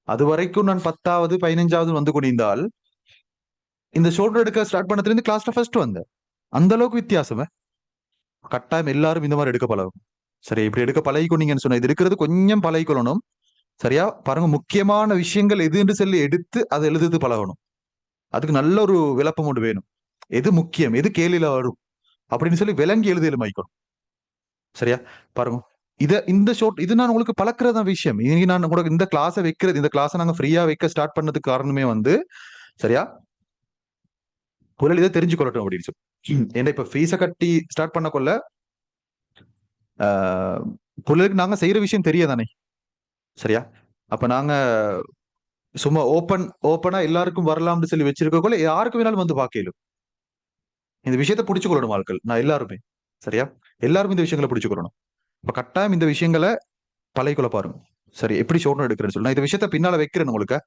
அது வரைக்கும் நான் 10வது 15வது வந்து கொண்டிருந்தால், இந்த ஷார்ட் நோட் எடுக்க ஸ்டார்ட் பண்ணதுல இருந்து கிளாஸ்ல ஃபர்ஸ்ட் வந்தேன். அந்த அளவுக்கு வித்தியாசம். கட்டாயம் எல்லாரும் இந்த மாதிரி எடுக்க பழகும். சரி, இப்படி எடுக்க பழகிக்கொண்டீங்கன்னு சொன்னா, இது இருக்கிறது கொஞ்சம் பழகிக்கொள்ளணும், சரியா? பாருங்க, முக்கியமான விஷயங்கள் எது என்று சொல்லி எடுத்து அதை எழுதுறது பழகணும். அதுக்கு நல்ல ஒரு விளப்பம் ஒன்று வேணும். எது முக்கியம், எது கேள்வியில வரும் அப்படின்னு சொல்லி விளங்கி எழுதி மைக்கணும், சரியா? பாருங்க, இந்த ஷோட் இது நான் உங்களுக்கு பழக்கிறதா விஷயம். இன்னைக்கு நான் உங்களுக்கு இந்த கிளாஸை வைக்கிறது, இந்த கிளாஸை நாங்க ஃப்ரீயா வைக்க ஸ்டார்ட் பண்ணதுக்கு காரணமே வந்து, சரியா, புரியல, இதை தெரிஞ்சு கொள்ளட்டும் அப்படின்னு சொல்லி. ஏன்னா இப்ப ஃபீஸை கட்டி ஸ்டார்ட் பண்ண கொள்ள புள்ளருக்கு நாங்க செய்யற விஷயம் தெரியாதானே, சரியா? அப்ப நாங்க சும்மா ஓப்பனா எல்லாருக்கும் வரலாம்னு சொல்லி வச்சிருக்கக்குள்ள யாருக்கு வேணாலும் வந்து பார்க்கலும். இந்த விஷயத்தை பிடிச்சு கொள்ளணும் ஆட்கள், நான் எல்லாருமே, சரியா? எல்லாரும் இந்த விஷயங்களை பிடிச்சு கொள்ளணும். இப்ப கட்டாயம் இந்த விஷயங்களை பழகிக்கொள்ள பாருங்க. சரி, எப்படி ஷோர்ட் நோட் எடுக்கிறேன்னு சொல்லி நான் இந்த விஷயத்த பின்னால வைக்கிறேன் உங்களுக்கு.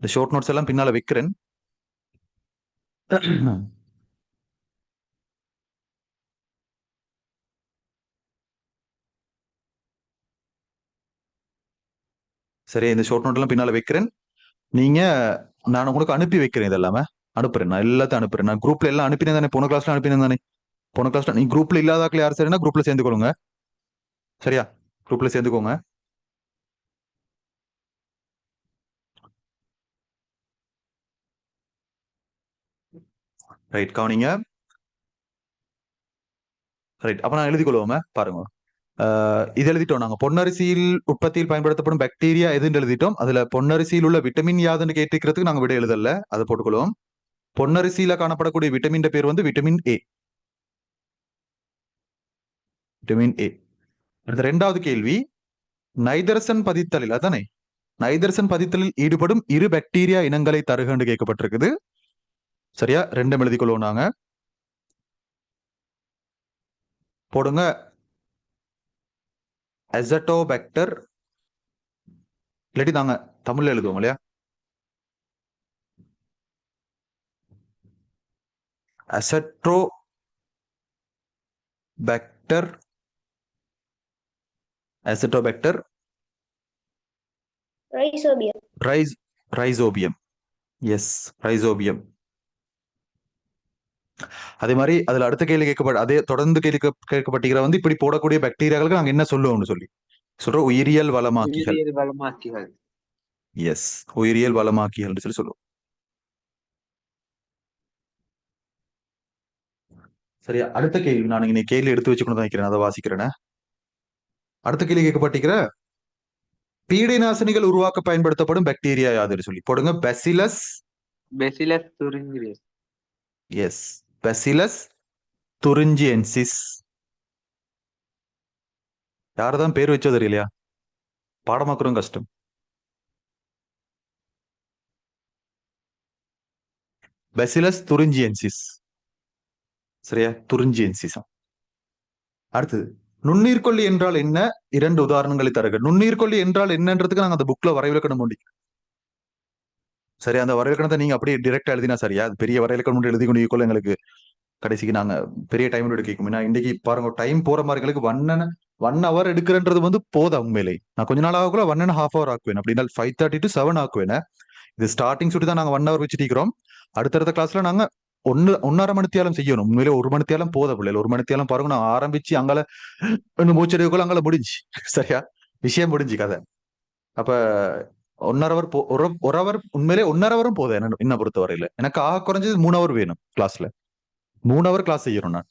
இந்த ஷோர்ட் நோட்ஸ் எல்லாம் பின்னால வைக்கிறேன். சரி, இந்த ஷோர்ட் நோட் எல்லாம் பின்னால வைக்கிறேன். நீங்க, நான் உங்களுக்கு அனுப்பி வைக்கிறேன், இதெல்லாம அனுப்புறேன், நான் எல்லாத்தையும் அனுப்புறேன். நான் குரூப்ல எல்லாம் அனுப்பினேன் தானே, போன கிளாஸ்ல அனுப்பினேன் தானே. போன கிளாஸ்ல நீ குரூப்ல இல்லாதாக்கள் யார் சரினா குரூப்ல சேர்ந்துக்கொள்ளுங்க, சரியா? குரூப்ல சேர்ந்துக்கோங்க. ரைட், கவனிங்க. ரைட், அப்ப நான் எழுதி கொள்வோமே பாருங்க. இது எழுதிட்டோம் நாங்க. பொன்னரிசியில் உற்பத்தியில் பயன்படுத்தப்படும் பாக்டீரியா எதுன்னு எழுதிட்டோம். அதுல பொன்னரிசியில் உள்ள விட்டமின் யாதுன்னு கேட்டுக்கிறதுக்கு நாங்க விட எழுதல, அதை போட்டுக்கொள்வோம். பொன்னரிசியில காணப்படக்கூடிய விட்டமின் பேர் வந்து விட்டமின் ஏ. Vitamin A. அடுத்த 2வது கேள்வி, நைதரசன் பதித்தலில், அதானே நைதர்சன் பதித்தலில் ஈடுபடும் இரு பாக்டீரியா இனங்களை தருகன்னு கேட்கப்பட்டிருக்குது. சரியா, ரெண்டும் எழுதிக்கொள்வோம் நாங்க. போடுங்க அசட்டோபாக்டர், இல்லாட்டி நாங்க தமிழ்ல எழுதுவோம் இல்லையா, Azotobacter, Azotobacter Rhizobium. Yes, Rhizobium. அதே மாதிரி அதுல அடுத்த கேள்வி அதே தொடர்ந்து கேள்வி கேட்கப்பட்டிருக்கிற வந்து இப்படி போடக்கூடிய பாக்டீரியாக்களுக்கு நாங்க என்ன சொல்லுவோம்னு சொல்றோம் உயிரியல் வளமாக்கிகள். எஸ், உயிரியல் வளமாக்கிகள் சொல்லி சொல்லுவோம். சரியா, அடுத்த கேள்வி நான் இன்னைக்கு கேள்வி எடுத்து வச்சுக்கணும் தான் நினைக்கிறேன், அதை வாசிக்கிறேன். அடுத்த கேள்வி கேட்கப்பட்டிருக்கிற பீடை நாசினிகள் உருவாக்க பயன்படுத்தப்படும் பாக்டீரியா யாதுன்னு சொல்லி போடுங்க. Bacillus thuringiensis. Yes, bacillus thuringiensis. யாரதான் பேர் வச்சோ தெரியலையா, பாடமாக்குறோம் கஷ்டம். Bacillus thuringiensis. சரியா, துரிஞ்சியன்சிஸ். அடுத்தது நுண்ணீர்கொல்லி என்றால் என்ன, 2 உதாரணங்களை தருக. நுண்ணீர்கொல்லி என்றால் என்னன்றதுக்கு நாங்க அந்த புக்ல வரைவிலக்கணம் உண்டு. சரி, அந்த வரைவிலக்கணத்தை நீங்க அப்படியே டிரெக்டா எழுதினா சரியா, அது பெரிய வரைவிலக்கணம் எழுதி கொண்டு எங்களுக்கு கடைசிக்கு நாங்க பெரிய டைம் எடுக்கும். இன்னைக்கு பாருங்க டைம் போற மாதிரி எங்களுக்கு 1 hour எடுக்கிறன்றது வந்து போதா உண்மையிலே. நான் கொஞ்ச நாள் ஆகக்குள்ள 1.5 hour ஆக்குவேன், அப்படின்னா 5:30 to 7 ஆக்குவேன். இது ஸ்டார்டிங் சுட்டி தான் நாங்க 1 hour வச்சுட்டு அடுத்தடுத்த கிளாஸ்ல நாங்க 1.5 மணித்தியாலம் செய்யணும். உண்மையிலே 1 மணித்தியாலம் போத பிள்ளைகள். 1 மணித்தியாலம் பாருங்க, நான் ஆரம்பிச்சு அங்கால மூச்சடைவுக்குள்ள அங்கால முடிஞ்சு. சரியா, விஷயம் முடிஞ்சு கதை. அப்ப 1.5 hour ஒரு ஹவர் உண்மையிலே 1.5 hour போதும் என்ன பொறுத்த வரையில. எனக்கு ஆக குறைஞ்சது 3 hour வேணும் கிளாஸ்ல. 3 hour கிளாஸ் செய்யணும் நான்.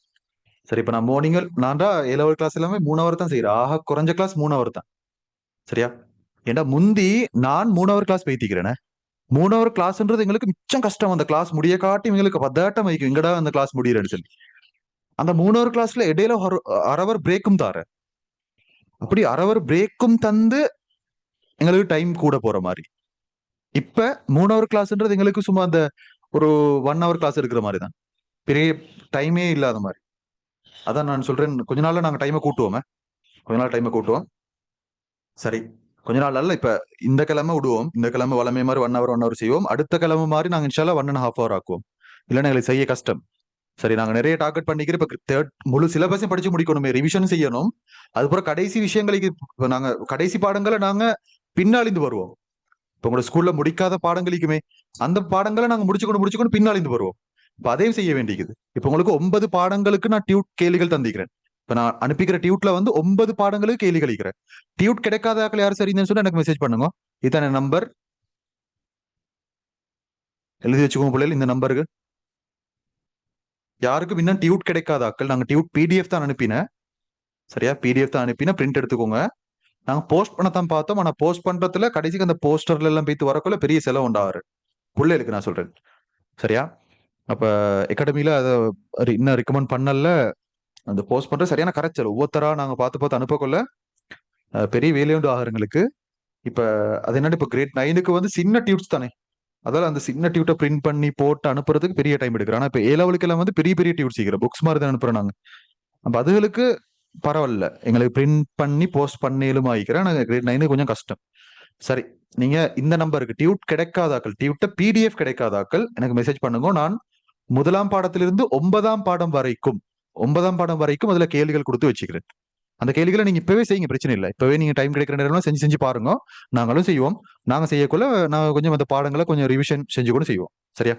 சரி, இப்ப நான் மார்னிங் நான்டா 7 hour கிளாஸ் எல்லாமே 3 hour தான் செய்யறேன். ஆக குறைஞ்ச கிளாஸ் 3 hour தான். சரியா, ஏன்னா முந்தி நான் 3 hour கிளாஸ் பேத்திக்கிறேன். 3 hour கிளாஸ்ன்றது எங்களுக்கு மிச்சம் கஷ்டம். அந்த கிளாஸ் முடிய காட்டி எங்களுக்கு பதாட்டம் வைக்கும், எங்கடா அந்த கிளாஸ் முடியறன்னு சொல்லி. அந்த 3 hour கிளாஸ்ல இடையில 1/2 hour பிரேக்கும் தார. அப்படி 1/2 hour பிரேக்கும் தந்து எங்களுக்கு டைம் கூட போற மாதிரி. இப்ப 3 hour கிளாஸ்ன்றது எங்களுக்கு சும்மா அந்த ஒரு 1 hour கிளாஸ் இருக்கிற மாதிரி தான், பெரிய டைமே இல்லாத மாதிரி. அதான் நான் சொல்றேன், கொஞ்ச நாள்ல நாங்க டைமை கூட்டுவோமே, கொஞ்ச நாள் டைமை கூட்டுவோம். சரி, கொஞ்ச நாள் அல்ல, இப்ப இந்த கிழமை விடுவோம். இந்த கிழமை வளமை மாதிரி 1 hour செய்வோம். அடுத்த கிழமை மாதிரி நாங்க இன்ஷால்லா 1.5 hour ஆக்குவோம். இல்லைன்னா எங்களுக்கு செய்ய கஷ்டம். சரி, நாங்க நிறைய டார்கெட் பண்ணிக்கிற இப்ப முழு சிலபஸையும் படிச்சு முடிக்கணுமே, ரிவிஷன் செய்யணும். அதுக்கப்புறம் கடைசி விஷயங்களுக்கு நாங்க கடைசி பாடங்களை நாங்க பின்னாளிந்து வருவோம். இப்ப உங்களோட ஸ்கூல்ல முடிக்காத பாடங்களுக்குமே அந்த பாடங்களை நாங்க முடிச்சுக்கொண்டு பின்னாளிந்து வருவோம். இப்ப அதையும் செய்ய வேண்டியது. இப்ப உங்களுக்கு 9 பாடங்களுக்கு நான் டியூட் கேள்விகள் தந்திக்கிறேன். இப்ப நான் அனுப்பிக்கிற டியூட்ல வந்து 9 பாடங்களுக்கு கேள்வி கழிக்கிறேன். டியூட் கிடைக்காத ஆக்கள் யாரும் சரின்னு சொன்னா எனக்கு மெசேஜ் பண்ணுங்க. இதான நம்பர், எழுதி வச்சுக்கோங்க பிள்ளைகள். இந்த நம்பருக்கு யாருக்கும் இன்னும் டியூட் கிடைக்காத ஆக்கள், நாங்க டியூட் பிடிஎஃப் தான் அனுப்பினேன். சரியா, பிடிஎஃப் தான் அனுப்பினா, பிரிண்ட் எடுத்துக்கோங்க. நாங்க போஸ்ட் பண்ணத்தான் பார்த்தோம். ஆனா போஸ்ட் பண்றதுல கடைசிக்கு அந்த போஸ்டர்ல எல்லாம் போய்த்து வரக்குள்ள பெரிய செலவு உண்டாரு பிள்ளைகளுக்கு, நான் சொல்றேன். சரியா, அப்ப அகாடமியில அதை இன்னும் ரெக்கமெண்ட் பண்ணல. அந்த போஸ்ட் பண்ற சரியான கரைச்சல் ஒவ்வொருத்தரா நாங்க பார்த்து அனுப்பக்குள்ள பெரிய வேலையுண்டு ஆகிறவங்களுக்கு. இப்ப அது என்னன்னு, இப்ப கிரேட் 9க்கு வந்து சின்ன டியூட்ஸ் தானே, அதால அந்த சின்ன டியூட்டை பிரிண்ட் பண்ணி போட்டு அனுப்புறதுக்கு பெரிய டைம் எடுக்கிறோம். ஆனா இப்ப A-level எல்லாம் வந்து பெரிய பெரிய டியூட் சீக்கிரம் புக்ஸ் மாதிரி தான் அனுப்புறோம் நாங்க. அப்ப அதுகளுக்கு பரவாயில்ல, எங்களுக்கு பிரிண்ட் பண்ணி போஸ்ட் பண்ணேலும் ஆகிக்கிறேன். நாங்க கிரேட் 9 கொஞ்சம் கஷ்டம். சரி, நீங்க இந்த நம்பருக்கு டியூட் கிடைக்காதாக்கள், டியூட்ட பிடிஎஃப் கிடைக்காதாக்கள் எனக்கு மெசேஜ் பண்ணுங்க. நான் 1ஆம் பாடத்திலிருந்து 9ஆம் பாடம் வரைக்கும் அதுல கேள்விகள் கொடுத்து வச்சுக்கிறேன். அந்த கேள்விகளை நீங்க இப்பவே செய்யுங்க, பிரச்சனை இல்லை. இப்பவே நீங்க டைம் கிடைக்கிற நேரம் செஞ்சு பாருங்க. நாங்களும் செய்வோம். நாங்க செய்யக்குள்ள நாங்க கொஞ்சம் அந்த பாடங்களை கொஞ்சம் ரிவிஷன் செஞ்சு கூட செய்வோம். சரியா,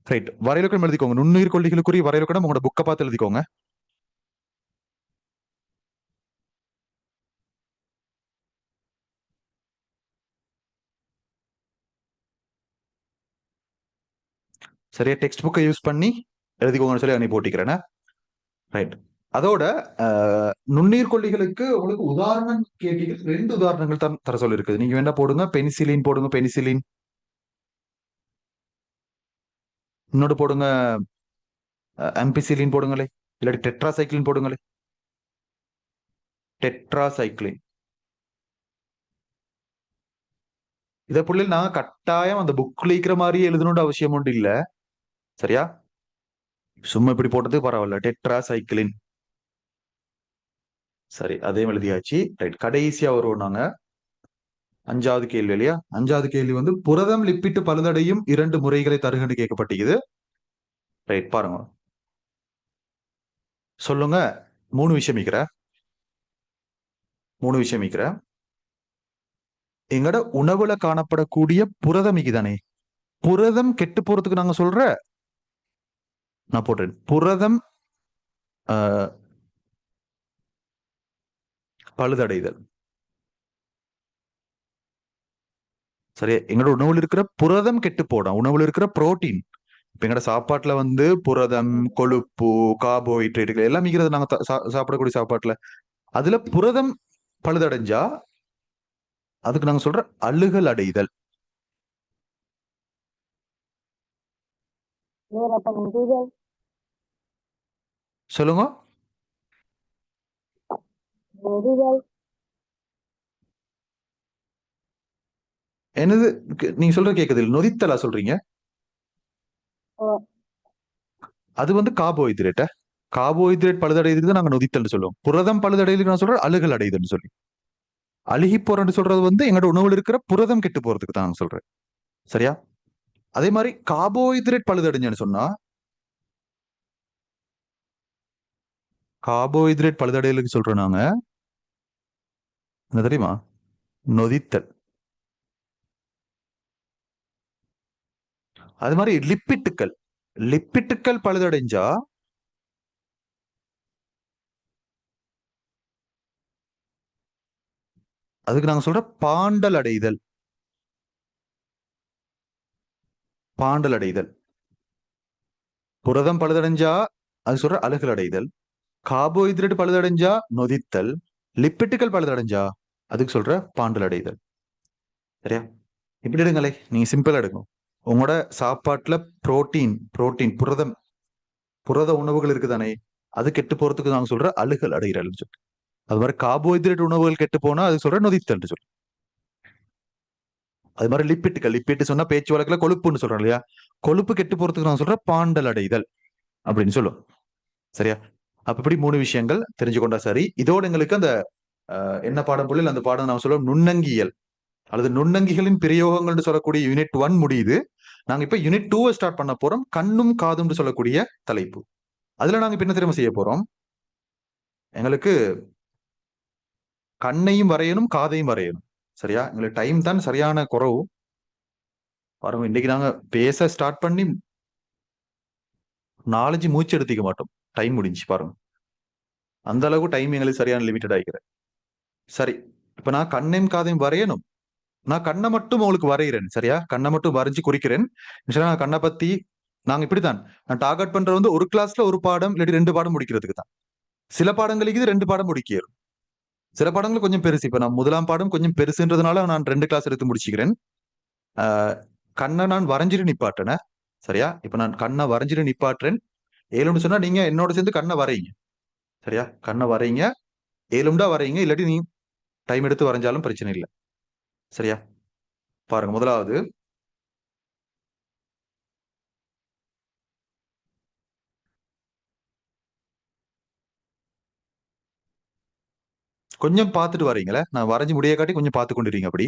ரைட். வரையிலக்கணம் எழுதிக்கோங்க. நுண்ணுயிர் கொல்லிகளுக்குரிய வரையிலக்கணம் உங்களோட புக்கை பார்த்து எழுதிக்கோங்க. சரியா, டெக்ஸ்ட் புக்கை யூஸ் பண்ணி எழுதிக்கோங்கன்னு சொல்லி அனுப்பி போட்டிக்கிறேன். ரைட். அதோட நுண்ணீர் கொல்லிகளுக்கு உங்களுக்கு உதாரணம் கேட்டீங்க, 2 உதாரணங்கள் தான் தர சொல்லி இருக்குது. நீங்க வேணா போடுங்க, பெனிசிலின் போடுங்க, பெனிசிலின். இன்னொரு போடுங்க, ஆம்பிசிலின் போடுங்களே, இல்லாட்டி டெட்ராசைக்ளின் போடுங்களே. டெட்ராசைக்ளின். இதை புள்ளில் நாங்க கட்டாயம் அந்த புக்ல இருக்கிற மாதிரியே எழுதணும்னு அவசியம் ஒன்று இல்ல. சரியா? சும்மா இப்படி போட்டது பரவாயில்ல. டெட்ரா சைக்கிளின். சரி, அதையும் எழுதியாச்சு. ரைட், கடைசியா வருவோம் நாங்க. அஞ்சாவது கேள்வி இல்லையா? அஞ்சாவது கேள்வி வந்து புரதம் லிப்பிட்டு பழுதடையும் இரண்டு முறைகளை தருகன்னு கேட்கப்பட்டிருக்குது. ரைட், பாருங்க. சொல்லுங்க. மூணு விஷயம் இருக்கிற. மூணு விஷயம் இருக்கிற. எங்கட உணவுல காணப்படக்கூடிய புரதம் தானே. புரதம் கெட்டு போறதுக்கு நாங்க சொல்ற, நான் போட்டேன் புரதம் பழுதடைதல். சரி, எங்களோட உணவுல இருக்கிற புரதம் கெட்டு போடும். உணவுல இருக்கிற புரோட்டீன், இப்ப எங்கட சாப்பாட்டுல வந்து புரதம், கொழுப்பு, கார்போஹைட்ரேட்டுகள் எல்லாம் மிகிறது நாங்க சாப்பிடக்கூடிய சாப்பாட்டுல. அதுல புரதம் பழுதடைஞ்சா அதுக்கு நாங்க சொல்ற அழுகல் அடைதல். சொல்லுங்க. என்னது? நீங்க சொல்ற கேக்குது இல்ல, நொதித்தலா சொல்றீங்க? அது வந்து கார்போஹைட்ரேட்ட. கார்போஹைட்ரேட் பழுதடையுதுக்கு தான் நாங்க நொதித்தல் சொல்லுவோம். புரதம் பழுதடையுதுக்கு நான் சொல்றேன் அழுகல் அடைதல்னு சொல்லி. அழுகி போறேன்னு சொல்றது வந்து எங்களோட உணவுல இருக்கிற புரதம் கெட்டு போறதுக்கு தான் நாங்க சொல்றேன். சரியா? அதே மாதிரி கார்போஹைட்ரேட் பழுதடைஞ்சேன்னு சொன்னா, கார்போஹைட்ரேட் பழுதடையலுக்கு சொல்றோம் நாங்க என்ன தெரியுமா? நொதித்தல். அது மாதிரி லிப்பிட்டுக்கள், லிப்பிட்டுக்கள் பழுதடைஞ்சா அதுக்கு நாங்க சொல்ற பாண்டல் அடைதல். பாண்டல் அடைதல். புரதம் பழுதடைஞ்சா அது சொல்ற அழுகல் அடைதல். கார்போஹைட்ரேட் பழுதடைஞ்சா நொதித்தல். லிப்பிட்டுகள் பழுதடைஞ்சா அதுக்கு சொல்ற பாண்டல் அடைதல். சரியா? இப்படி எடுங்களே, நீங்க சிம்பிளா எடுக்கணும். உங்களோட சாப்பாட்டுல புரோட்டீன், புரோட்டீன் புரதம், புரத உணவுகள் இருக்குதானே, அது கெட்டு போறதுக்கு நாங்க சொல்ற அழுகல் அடைதல் சொல்லி. அது மாதிரி கார்போஹைட்ரேட் உணவுகள் கெட்டு போனா அது சொல்ற நொதித்தல் சொல்லி. அது மாதிரி லிப்பிட்டுகள், லிப்பிட்டு சொன்னா பேச்சு வழக்குல கொழுப்புன்னு சொல்றோம் இல்லையா, கொழுப்பு கெட்டு போறதுக்கு நான் சொல்ற பாண்டல் அடைதல் அப்படின்னு சொல்லுவோம். சரியா? அப்ப இப்படி மூணு விஷயங்கள் தெரிஞ்சு கொண்டா சரி. இதோட எங்களுக்கு அந்த என்ன பாடம் பொருள், அந்த பாடம் நான் சொல்லுவோம் நுண்ணங்கியல் அல்லது நுண்ணங்கிகளின் பிரயோகங்கள் சொல்லக்கூடிய யூனிட் 1 முடியுது. நாங்க இப்ப யூனிட் 2 ஸ்டார்ட் பண்ண போறோம். கண்ணும் காதும் சொல்லக்கூடிய தலைப்பு. அதுல நாங்க இப்ப என்ன தெரியுமா செய்ய போறோம்? எங்களுக்கு கண்ணையும் வரையணும், காதையும் வரையணும். சரியா? எங்களுக்கு டைம் தான் சரியான குறவு. பாருங்க, இன்னைக்கு நாங்க பேச ஸ்டார்ட் பண்ணி நாலஞ்சு மூச்சு எடுத்துக்க மாட்டோம். டைம் முடிஞ்சு பாருங்க. அந்த அளவுக்கு டைம் எங்களுக்கு சரியான லிமிட்டட் ஆகிக்கிறேன். சரி, இப்ப நான் கண்ணையும் காதையும் வரையணும். நான் கண்ணை மட்டும் உங்களுக்கு வரைகிறேன். சரியா? கண்ணை மட்டும் வரைஞ்சு குறிக்கிறேன். நான் கண்ணை பத்தி நாங்க இப்படித்தான், நான் டார்கெட் பண்றது வந்து ஒரு கிளாஸ்ல ஒரு பாடம் இல்லாட்டி ரெண்டு பாடம் முடிக்கிறதுக்கு தான். சில பாடங்களுக்கு இது ரெண்டு பாடம் முடிக்கிறோம். சில பாடங்கள் கொஞ்சம் பெருசு. இப்ப நான் முதலாம் பாடம் கொஞ்சம் பெருசுன்றதுனால நான் ரெண்டு கிளாஸ் எடுத்து முடிச்சுக்கிறேன். ஆஹ் கண்ணை நான் வரைஞ்சிட்டு நிப்பாட்டுறேன். சரியா? இப்ப நான் கண்ணை வரைஞ்சிட்டு நிப்பாட்டுறேன். ஏழுன்னு சொன்னா நீங்க என்னோட சேர்ந்து கண்ணை வரைங்க. சரியா? கண்ணை வரைங்க. ஏழும்டா வரைங்க, இல்லாட்டி நீ டைம் எடுத்து வரைஞ்சாலும் பிரச்சனை இல்லை. சரியா? பாருங்க, முதலாவது கொஞ்சம் பார்த்துட்டு வரீங்களே, நான் வரைஞ்சு முடிய காட்டி கொஞ்சம் பார்த்து கொண்டிருக்கீங்க அப்படி.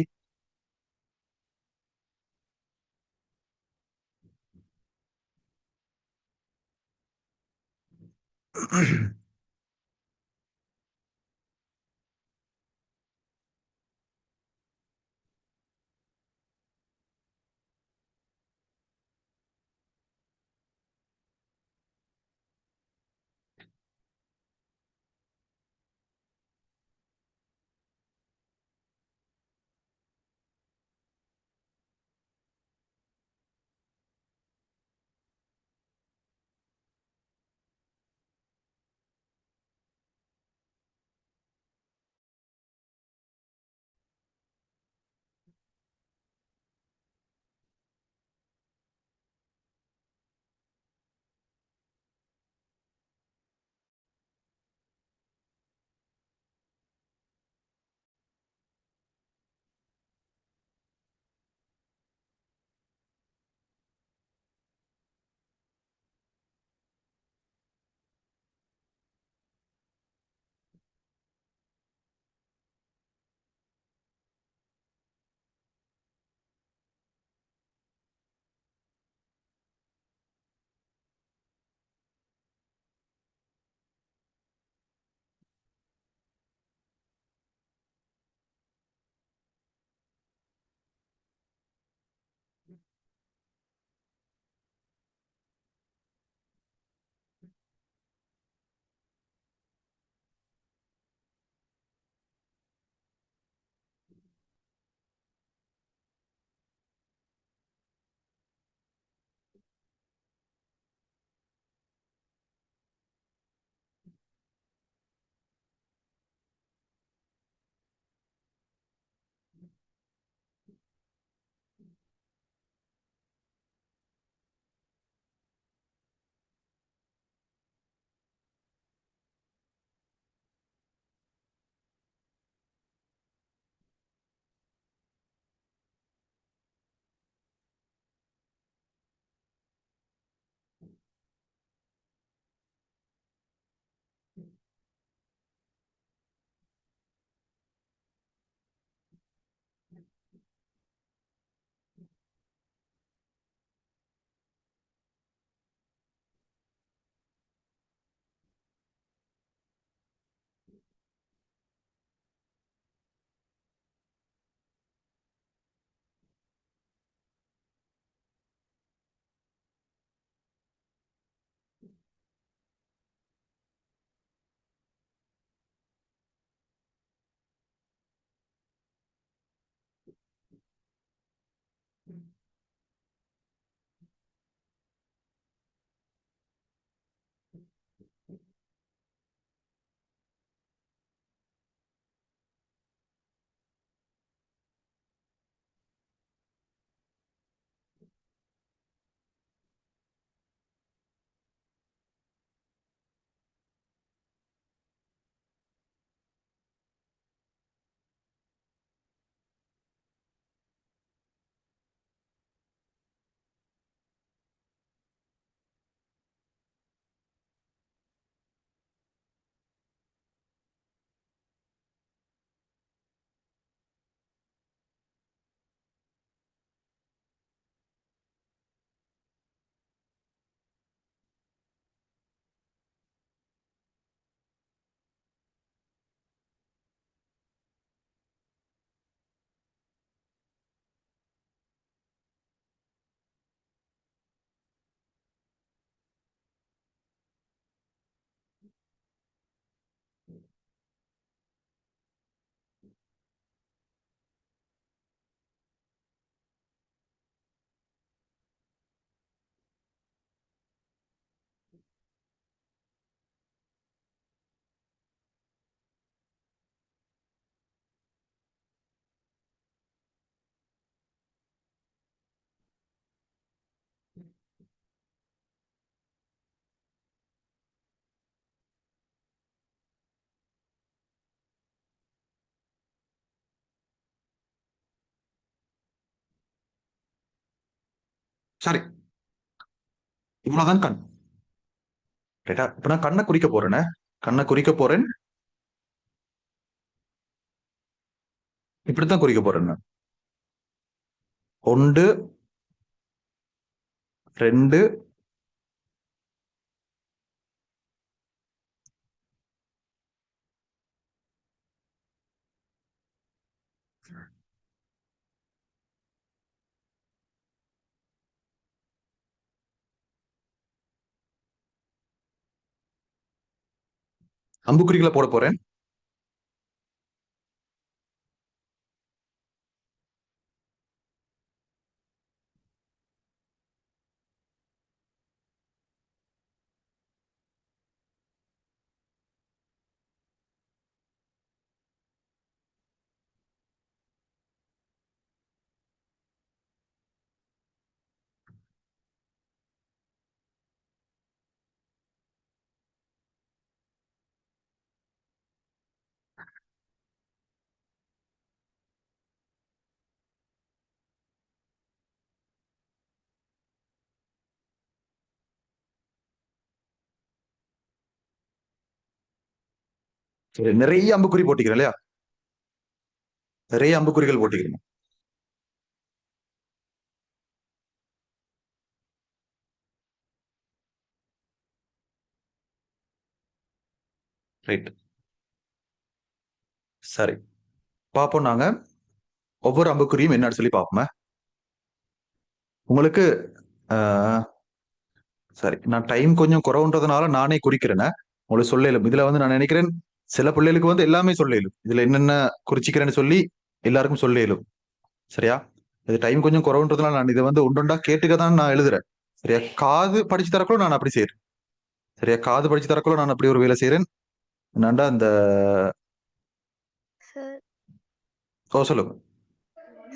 சரி, இவ்வளவுதான் கண். ரைட்டா? இப்ப நான் கண்ணை குறிக்க போறேனே, கண்ணை குறிக்க போறேன். இப்படித்தான் குறிக்க போறேன் நான். ஒன்று, ரெண்டு, அம்புக்குறிகளை போட போறேன். சரி, நிறைய அம்புக்குறி போட்டிக்கிறேன் இல்லையா? நிறைய அம்புக்குறிகள் போட்டிக்கிறேன். ரைட். சரி, பார்ப்போம் நாங்க ஒவ்வொரு அம்புக்குறியும் என்னன்னு சொல்லி பார்ப்போமே. உங்களுக்கு சரி, நான் டைம் கொஞ்சம் குறவுன்றதுனால நானே குறிக்கிறேன். உங்களுக்கு சொல்லலும் இதுல வந்து நான் நினைக்கிறேன் சில பிள்ளைகளுக்கு வந்து எல்லாமே சொல்லலும் இதுல என்னென்ன குறிச்சிக்கிறேன்னு சொல்லி எல்லாருக்கும் சொல்லலும். சரியா? இது டைம் கொஞ்சம் குறவுன்றதுனால நான் இதை வந்து ஒன்றொண்டா கேட்டுக்கதான் நான் எழுதுறேன். சரியா? காது படிச்சு தரக்குள்ள நான் அப்படி செய்யறேன். சரியா? காது படிச்சு தரக்குள்ள நான் அப்படி ஒரு வேலை செய்யறேன். என்னண்டா இந்த சார் சொல்லுங்க.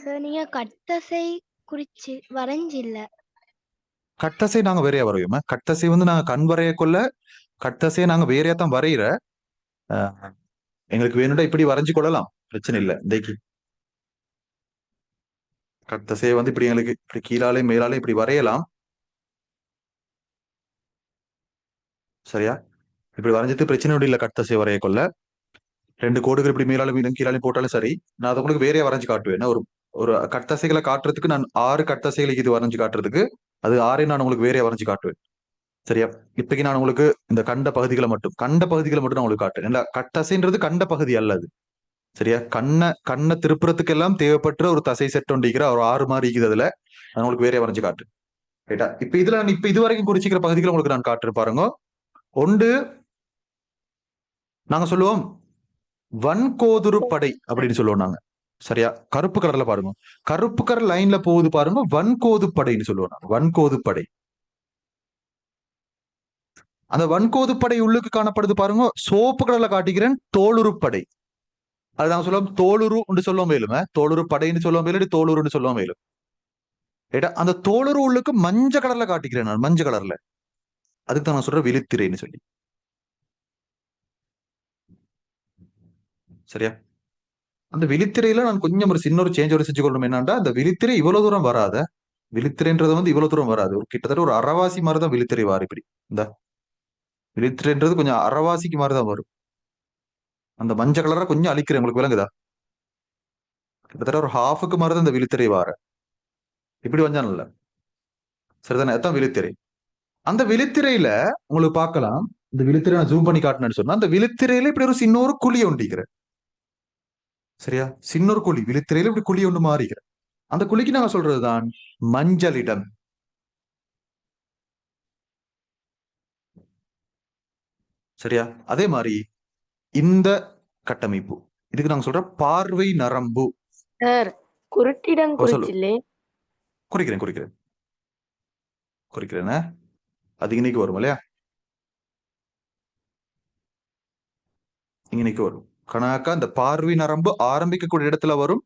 சார் நீங்க கட்டசை குறிச்சு வரைஞ்சில்ல. கட்டசை நாங்க வேறையா வரையோமா? கட்டசை வந்து நாங்க கண் வரைய கொள்ள கட்டசையை நாங்க வேறையா தான் வரைகிற. எங்களுக்கு வேணும்டா இப்படி வரைஞ்சு கொள்ளலாம், பிரச்சனை இல்லை. இன்றைக்கு கட்டசையை வந்து இப்படி எங்களுக்கு இப்படி கீழாலே மேலாலே இப்படி வரையலாம். சரியா? இப்படி வரைஞ்சிட்டு பிரச்சனை இல்லை. கட்டசை வரைய கொள்ள ரெண்டு கோடுகள் இப்படி மேலாலும் மீதும் கீழாலையும் போட்டாலும் சரி, நான் அதை உங்களுக்கு வேறையா வரைஞ்சு காட்டுவேன். ஒரு ஒரு கட்டசைகளை காட்டுறதுக்கு நான் 6 கட்டசைகளுக்கு இது வரைஞ்சு காட்டுறதுக்கு அது 6 நான் உங்களுக்கு வேறையா வரைஞ்சு காட்டுவேன். சரியா? இப்பைக்கு நான் உங்களுக்கு இந்த கண்ட பகுதிகளை மட்டும் நான் உங்களுக்கு காட்டுறேன். இல்ல, கட்டசைன்றது கண்ட பகுதி அல்லது. சரியா? கண்ணை திருப்புறத்துக்கு எல்லாம் தேவைப்பட்ட ஒரு தசை செட் ஒண்டிக்கிற ஒரு 6 மாதிரி இருக்குது. அதுல நான் உங்களுக்கு வேறையா வரைஞ்சு காட்டுறேன். ரைட்டா? இப்ப இதுல நான் இப்ப இது வரைக்கும் குறிச்சிக்கிற பகுதிகளை உங்களுக்கு நான் காட்டுறேன் பாருங்க. ஒன்று, நாங்க சொல்லுவோம் வன்கோதுரு படை அப்படின்னு சொல்லுவோம் நாங்க. சரியா? கருப்பு கலர்ல பாருங்க, கருப்பு கலர் லைன்ல போகுது பாருங்க, வன்கோது படைன்னு சொல்லுவோம் நாங்க. வன்கோது படை. அந்த வன்கோது படை உள்ளுக்கு காணப்படுது பாருங்க, சோப்பு கலர்ல காட்டிக்கிறேன், தோளுரு படை. அது நாங்க சொல்லுவோம் தோளுரு சொல்லுவோம் மேலும், தோளுரு படைன்னு சொல்லுவோம் மேலும், தோளுருன்னு சொல்லுவோம் மேலும். ஏடா, அந்த தோளுரு உள்ளுக்கு மஞ்சள் கலர்ல காட்டிக்கிறேன் நான், மஞ்சள் கலர்ல. அதுக்கு தான் நான் சொல்றேன் விழித்திரைன்னு சொல்லி. சரியா? அந்த விழித்திரையில நான் கொஞ்சம் ஒரு சின்ன ஒரு சேஞ்ச் ஒரு செஞ்சு கொள்ளணும். என்னன்னா, அந்த விழித்திரை இவ்வளவு தூரம் வராத. விழித்திரைன்றது வந்து இவ்வளவு தூரம் வராது. ஒரு கிட்டத்தட்ட ஒரு அரைவாசி மாதிரிதான் விழித்திரை வாரு இப்படி. இந்த விழித்திரைன்றது கொஞ்சம் அரைவாசிக்கு மாதிரிதான் வரும். அந்த மஞ்சள் கலரை கொஞ்சம் அழிக்கிறேன், உங்களுக்கு விளங்குதா? கிட்டத்தட்ட ஒரு ஹாஃபுக்கு மாதிரிதான் இந்த விழித்திரை வார. இப்படி வந்தா நல்ல. சரிதானே? அதான் விழித்திரை. அந்த விழித்திரையில உங்களுக்கு பார்க்கலாம். இந்த விழித்திரை நான் ஜூம் பண்ணி காட்டினேன்னு சொன்னா, அந்த விழித்திரையில இப்படி ஒரு சின்ன ஒரு குழி ஒண்டிக்கிறேன். சரியா? சின்ன ஒரு குழி விழித்திரையில இப்படி குழி ஒன்று மாறிக்கிறேன். அந்த குழிக்கு நாங்க சொல்றதுதான் மஞ்சளிடம். சரியா? அதே மாதிரி இந்த கட்டமைப்பு, இதுக்கு நாங்க சொல்ற பார்வை நரம்பு. சார் குருட்டிடம் சொல்லு. குறிச்சில்லே. குறிக்கிறேன் குறிக்கிறேன் குறிக்கிறேன். அது இன்னைக்கு வரும் இல்லையா? இன்னைக்கு வரும் கணக்கா. இந்த பார்வை நரம்பு ஆரம்பிக்கக்கூடிய இடத்துல வரும்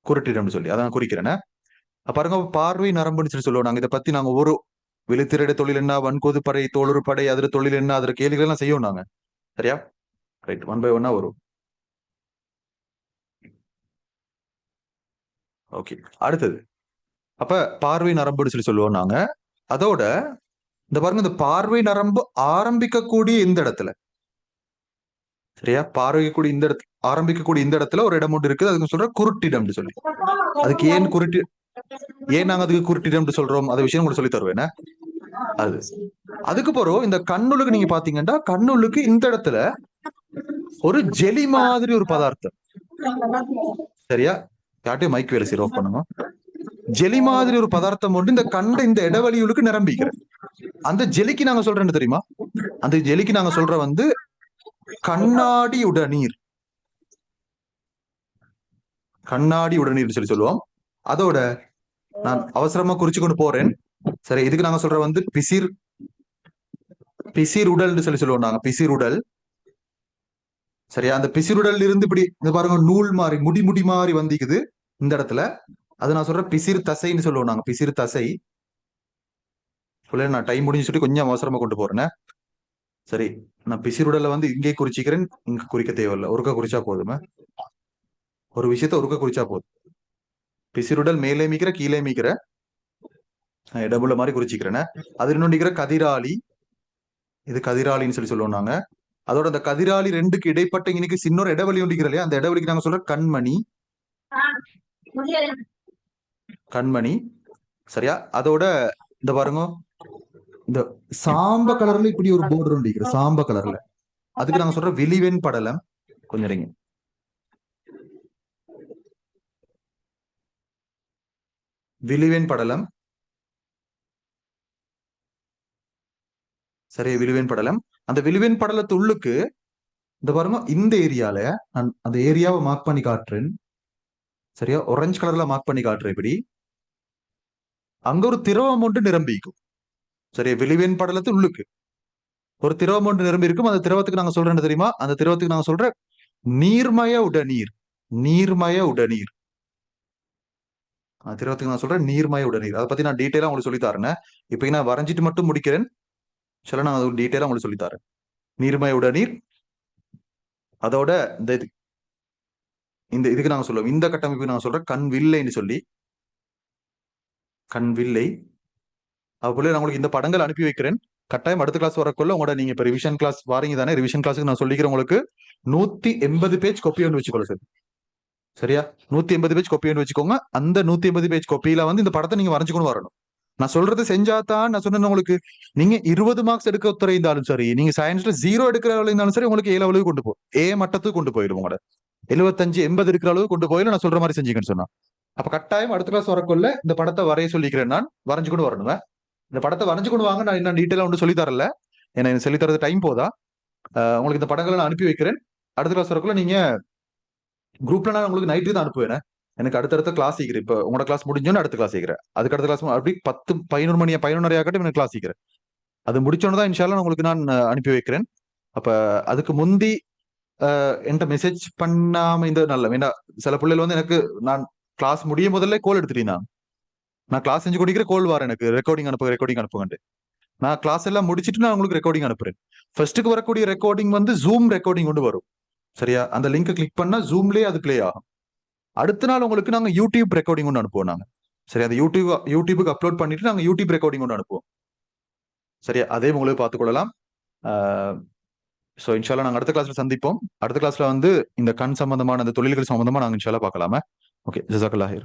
குருட்டிடம் சொல்லி, அதான் குறிக்கிறேன். பாருங்க, பார்வை நரம்புன்னு சொல்லி சொல்லுவோம் நாங்க. இதை பத்தி நாங்க ஒரு விழித்திரையிட தொழில் என்ன, வன்கோது படை, தோளுறு படை, அதுல தொழில் என்ன, அதுல கேள்விகள் எல்லாம் செய்யும் நாங்க. சரியா? ரைட், 1 by 1 வரும். ஓகே, அடுத்தது அப்ப பார்வை நரம்புன்னு சொல்லுவோம் நாங்க. அதோட இந்த பாருங்க, இந்த பார்வை நரம்பு ஆரம்பிக்கக்கூடிய இந்த இடத்துல, சரியா, பார்வைக்கூடிய இந்த இடத்துல ஆரம்பிக்கக்கூடிய இந்த இடத்துல ஒரு இடம் ஒன்று இருக்குது. அதுக்கு சொல்ற குருட்டிடம்னு சொல்லி. அதுக்கு ஏன் நாங்க அதுக்கு குருட்டிடம்னு சொல்றோம், அந்த விஷயம் உங்களுக்கு சொல்லி தருவேன். அது அதுக்கு பிறகு இந்த கண்ணுலுக்கு நீங்க பாத்தீங்கன்னா, கண்ணுலுக்கு இந்த இடத்துல ஒரு ஜெலி மாதிரி ஒரு பதார்த்தம், சரியா, யார்ட்டையும் மைக் வேலை சீர் ஆஃப் பண்ணுங்க. ஜெலி மாதிரி ஒரு பதார்த்தம் ஒன்று இந்த கண்ட இந்த இடவழியுளுக்கு நிரம்பிக்கிற. அந்த ஜெலிக்கு நாங்க சொல்றேன்னு தெரியுமா? அந்த ஜெலிக்கு நாங்க சொல்ற வந்து கண்ணாடி உடநீர். கண்ணாடி உடநீர் சொல்லி சொல்லுவோம். அதோட நான் அவசரமா குறிச்சு கொண்டு போறேன். சரி, இதுக்கு நாங்க சொல்ற வந்து பிசிர் உடல் சொல்லி சொல்லுவோம் நாங்க. பிசிர் உடல், சரியா. அந்த பிசிறுடல் இருந்து இப்படி இந்த பாருங்க நூல் மாதிரி முடி மாதிரி வந்திக்குது இந்த இடத்துல. அது நான் சொல்ற பிசிறு தசைன்னு சொல்லுவோம் நாங்க. பிசிறு தசை. நான் டைம் முடிஞ்சு சொல்லி கொஞ்சம் அவசரமா கொண்டு போறேன். சரி, நான் பிசிறுடலை வந்து இங்கே குறிச்சிக்கிறேன், இங்க குறிக்க தேவையில்லை. ஒருக்கா குறிச்சா போதுமே, ஒரு விஷயத்த ஒருக்கா குறிச்சா போதும். பிசிறுடல் மேலே மீக்கிற கீழே மீக்கிற இடமுள்ள மாதிரி குறிச்சிக்கிறேன். அது இன்னொன்று கதிராளி. இது கதிராளின்னு சொல்லி சொல்லுவோம் நாங்க. அதோட அந்த கதிராளி ரெண்டுக்கு இடைப்பட்ட இன்னைக்கு சின்னொரு இடைவெளி ஒன்றிக்கிற இல்லையா, அந்த இடைவெளிக்கு நாங்க சொல்ற கண்மணி. கண்மணி, சரியா. அதோட இந்த பாருங்க, இந்த சாம்ப கலர்ல இப்படி ஒரு போர்டர் ஒன்றிக்கிற, சாம்ப கலர்ல, அதுக்கு நாங்க சொல்ற விழிவெண் படலம். கொஞ்சம் இருங்க. விழிவெண் படலம், சரி, விழிவெண் படலம். அந்த விழிவெண் படலத்து உள்ளுக்கு இந்த பாருங்க, இந்த ஏரியால நான் அந்த ஏரியாவை மார்க் பண்ணி காட்டுறேன், சரியா. ஆரஞ்சு கலர்ல மார்க் பண்ணி காட்டுறேன். இப்படி அங்க ஒரு திரவம் ஒன்று நிரம்பிக்கும், சரியா. விழிவெண் படலத்து உள்ளுக்கு ஒரு திரவம் ஒன்று நிரம்பி இருக்கும். அந்த திரவத்துக்கு நாங்க சொல்றேன்னு தெரியுமா? அந்த திரவத்துக்கு நாங்க சொல்ற நீர்மய உடநீர். நீர்மய உடநீர். திரவத்துக்கு நான் சொல்றேன் நீர்மய உடநீர். அதை பத்தி நான் டீட்டெயிலா உங்களுக்கு சொல்லி தரேன். இப்ப நான் வரைஞ்சிட்டு மட்டும் முடிக்கிறேன், சில நான் டீட்டெயிலா உங்களுக்கு சொல்லி தரேன். நீர்மய உடநீர். அதோட இந்த இதுக்கு நாங்க சொல்லுவோம், இந்த கட்டமைப்பு நாங்க சொல்றோம் கண் வில்லைன்னு சொல்லி. கண் வில்லை. அதுபோல நான் உங்களுக்கு இந்த படங்கள் அனுப்பி வைக்கிறேன். கட்டாயம் அடுத்த கிளாஸ் வரக்குள்ள உங்களோட நீங்க இப்ப ரிவிஷன் கிளாஸ் வாரீங்க தானே, ரிவிஷன் கிளாஸுக்கு நான் சொல்லிக்கிறேன் உங்களுக்கு 180 பேஜ் கொப்பி ஒன்று வச்சுக்கோங்க சார், சரியா. 180 பேஜ் கொப்பி ஒன்று வச்சுக்கோங்க. அந்த 180 பேஜ் கொப்பியில வந்து இந்த படத்தை நீங்க வரைஞ்சுக்கணும் வரணும். நான் சொல்றது செஞ்சாதான், நான் சொன்னேன் உங்களுக்கு, நீங்க 20 மார்க்ஸ் எடுக்க இருந்தாலும் சரி, நீங்க சயின்ஸ்ல 0 எடுக்கிற இருந்தாலும் சரி, உங்களுக்கு A லெவலுக்கு கொண்டு போகும், A மட்டத்துக்கு கொண்டு போயிடும். உங்களோட 75-80 இருக்கிற அளவுக்கு கொண்டு போயிடும். நான் சொல்ற மாதிரி செஞ்சீங்கன்னு சொன்னா, அப்ப கட்டாயம் அடுத்த கிளாஸ் வரக்குள்ள இந்த படத்தை வரைய சொல்லிக்கிறேன். நான் வரைஞ்சு கொண்டு வரணும். இந்த படத்தை வரைஞ்சு கொண்டு வாங்க. நான் இன்னும் டீட்டெயிலா ஒன்றும் சொல்லி தரல, ஏன்னா எனக்கு சொல்லி தரது டைம் போதா. உங்களுக்கு இந்த படங்களை நான் அனுப்பி வைக்கிறேன். அடுத்த கிளாஸ் வரக்குள்ள நீங்க குரூப்ல நான் உங்களுக்கு நைட்டு தான் அனுப்புவேன். எனக்கு அடுத்தடுத்த கிளாஸ் சீக்கிறேன். இப்போ உங்களோட கிளாஸ் முடிஞ்சோன்னு அடுத்த கிளாஸ் சீக்கிறேன். அதுக்கு அடுத்த கிளாஸ் அப்படி 10-11 மணி 11:30 ஆகட்டும் எனக்கு கிளாஸ் சீக்கிறேன். அது முடிச்சோன்னு தான் இன்ஷால்லா உங்களுக்கு நான் அனுப்பி வைக்கிறேன். அப்ப அதுக்கு முந்தி என்கிட்ட மெசேஜ் பண்ணாம இந்த நல்ல வேண்டாம். சில பிள்ளைகள் வந்து எனக்கு நான் கிளாஸ் முடியும் முதல்ல கோல் எடுத்துட்டீங்க. நான் கிளாஸ் செஞ்சு குடிக்கிற கோல் வார எனக்கு ரெக்கார்டிங் அனுப்புங்க. நான் கிளாஸ் எல்லாம் முடிச்சுட்டு நான் உங்களுக்கு ரெக்கார்டிங் அனுப்புறேன். ஃபர்ஸ்ட்டுக்கு வரக்கூடிய ரெக்கார்டிங் வந்து ஜூம் ரெக்கார்டிங் கொண்டு வரும், சரியா. அந்த லிங்க் கிளிக் பண்ணா ஜூம்லயே அது பிளே ஆகும். அடுத்த நாள் உங்களுக்கு நாங்க யூடியூப் ரெக்கார்டிங் ஒன்று அனுப்புவோம் நாங்க, சரி. அந்த யூடியூபுக்கு அப்லோட் பண்ணிட்டு நாங்க யூடியூப் ரெக்கார்டிங் ஒன்று அனுப்புவோம், சரியா. அதே உங்களுக்கு பார்த்துக்கொள்ளலாம். ஸோ இன்ஷால்லா நாங்கள் அடுத்த கிளாஸ்ல சந்திப்போம். அடுத்த கிளாஸ்ல வந்து இந்த கண் சம்பந்தமான அந்த தொழில்கள் சம்பந்தமா நாங்கள் இன்ஷால்லா பார்க்கலாமா. ஓகே, ஜஸாக்கல்லாஹ்.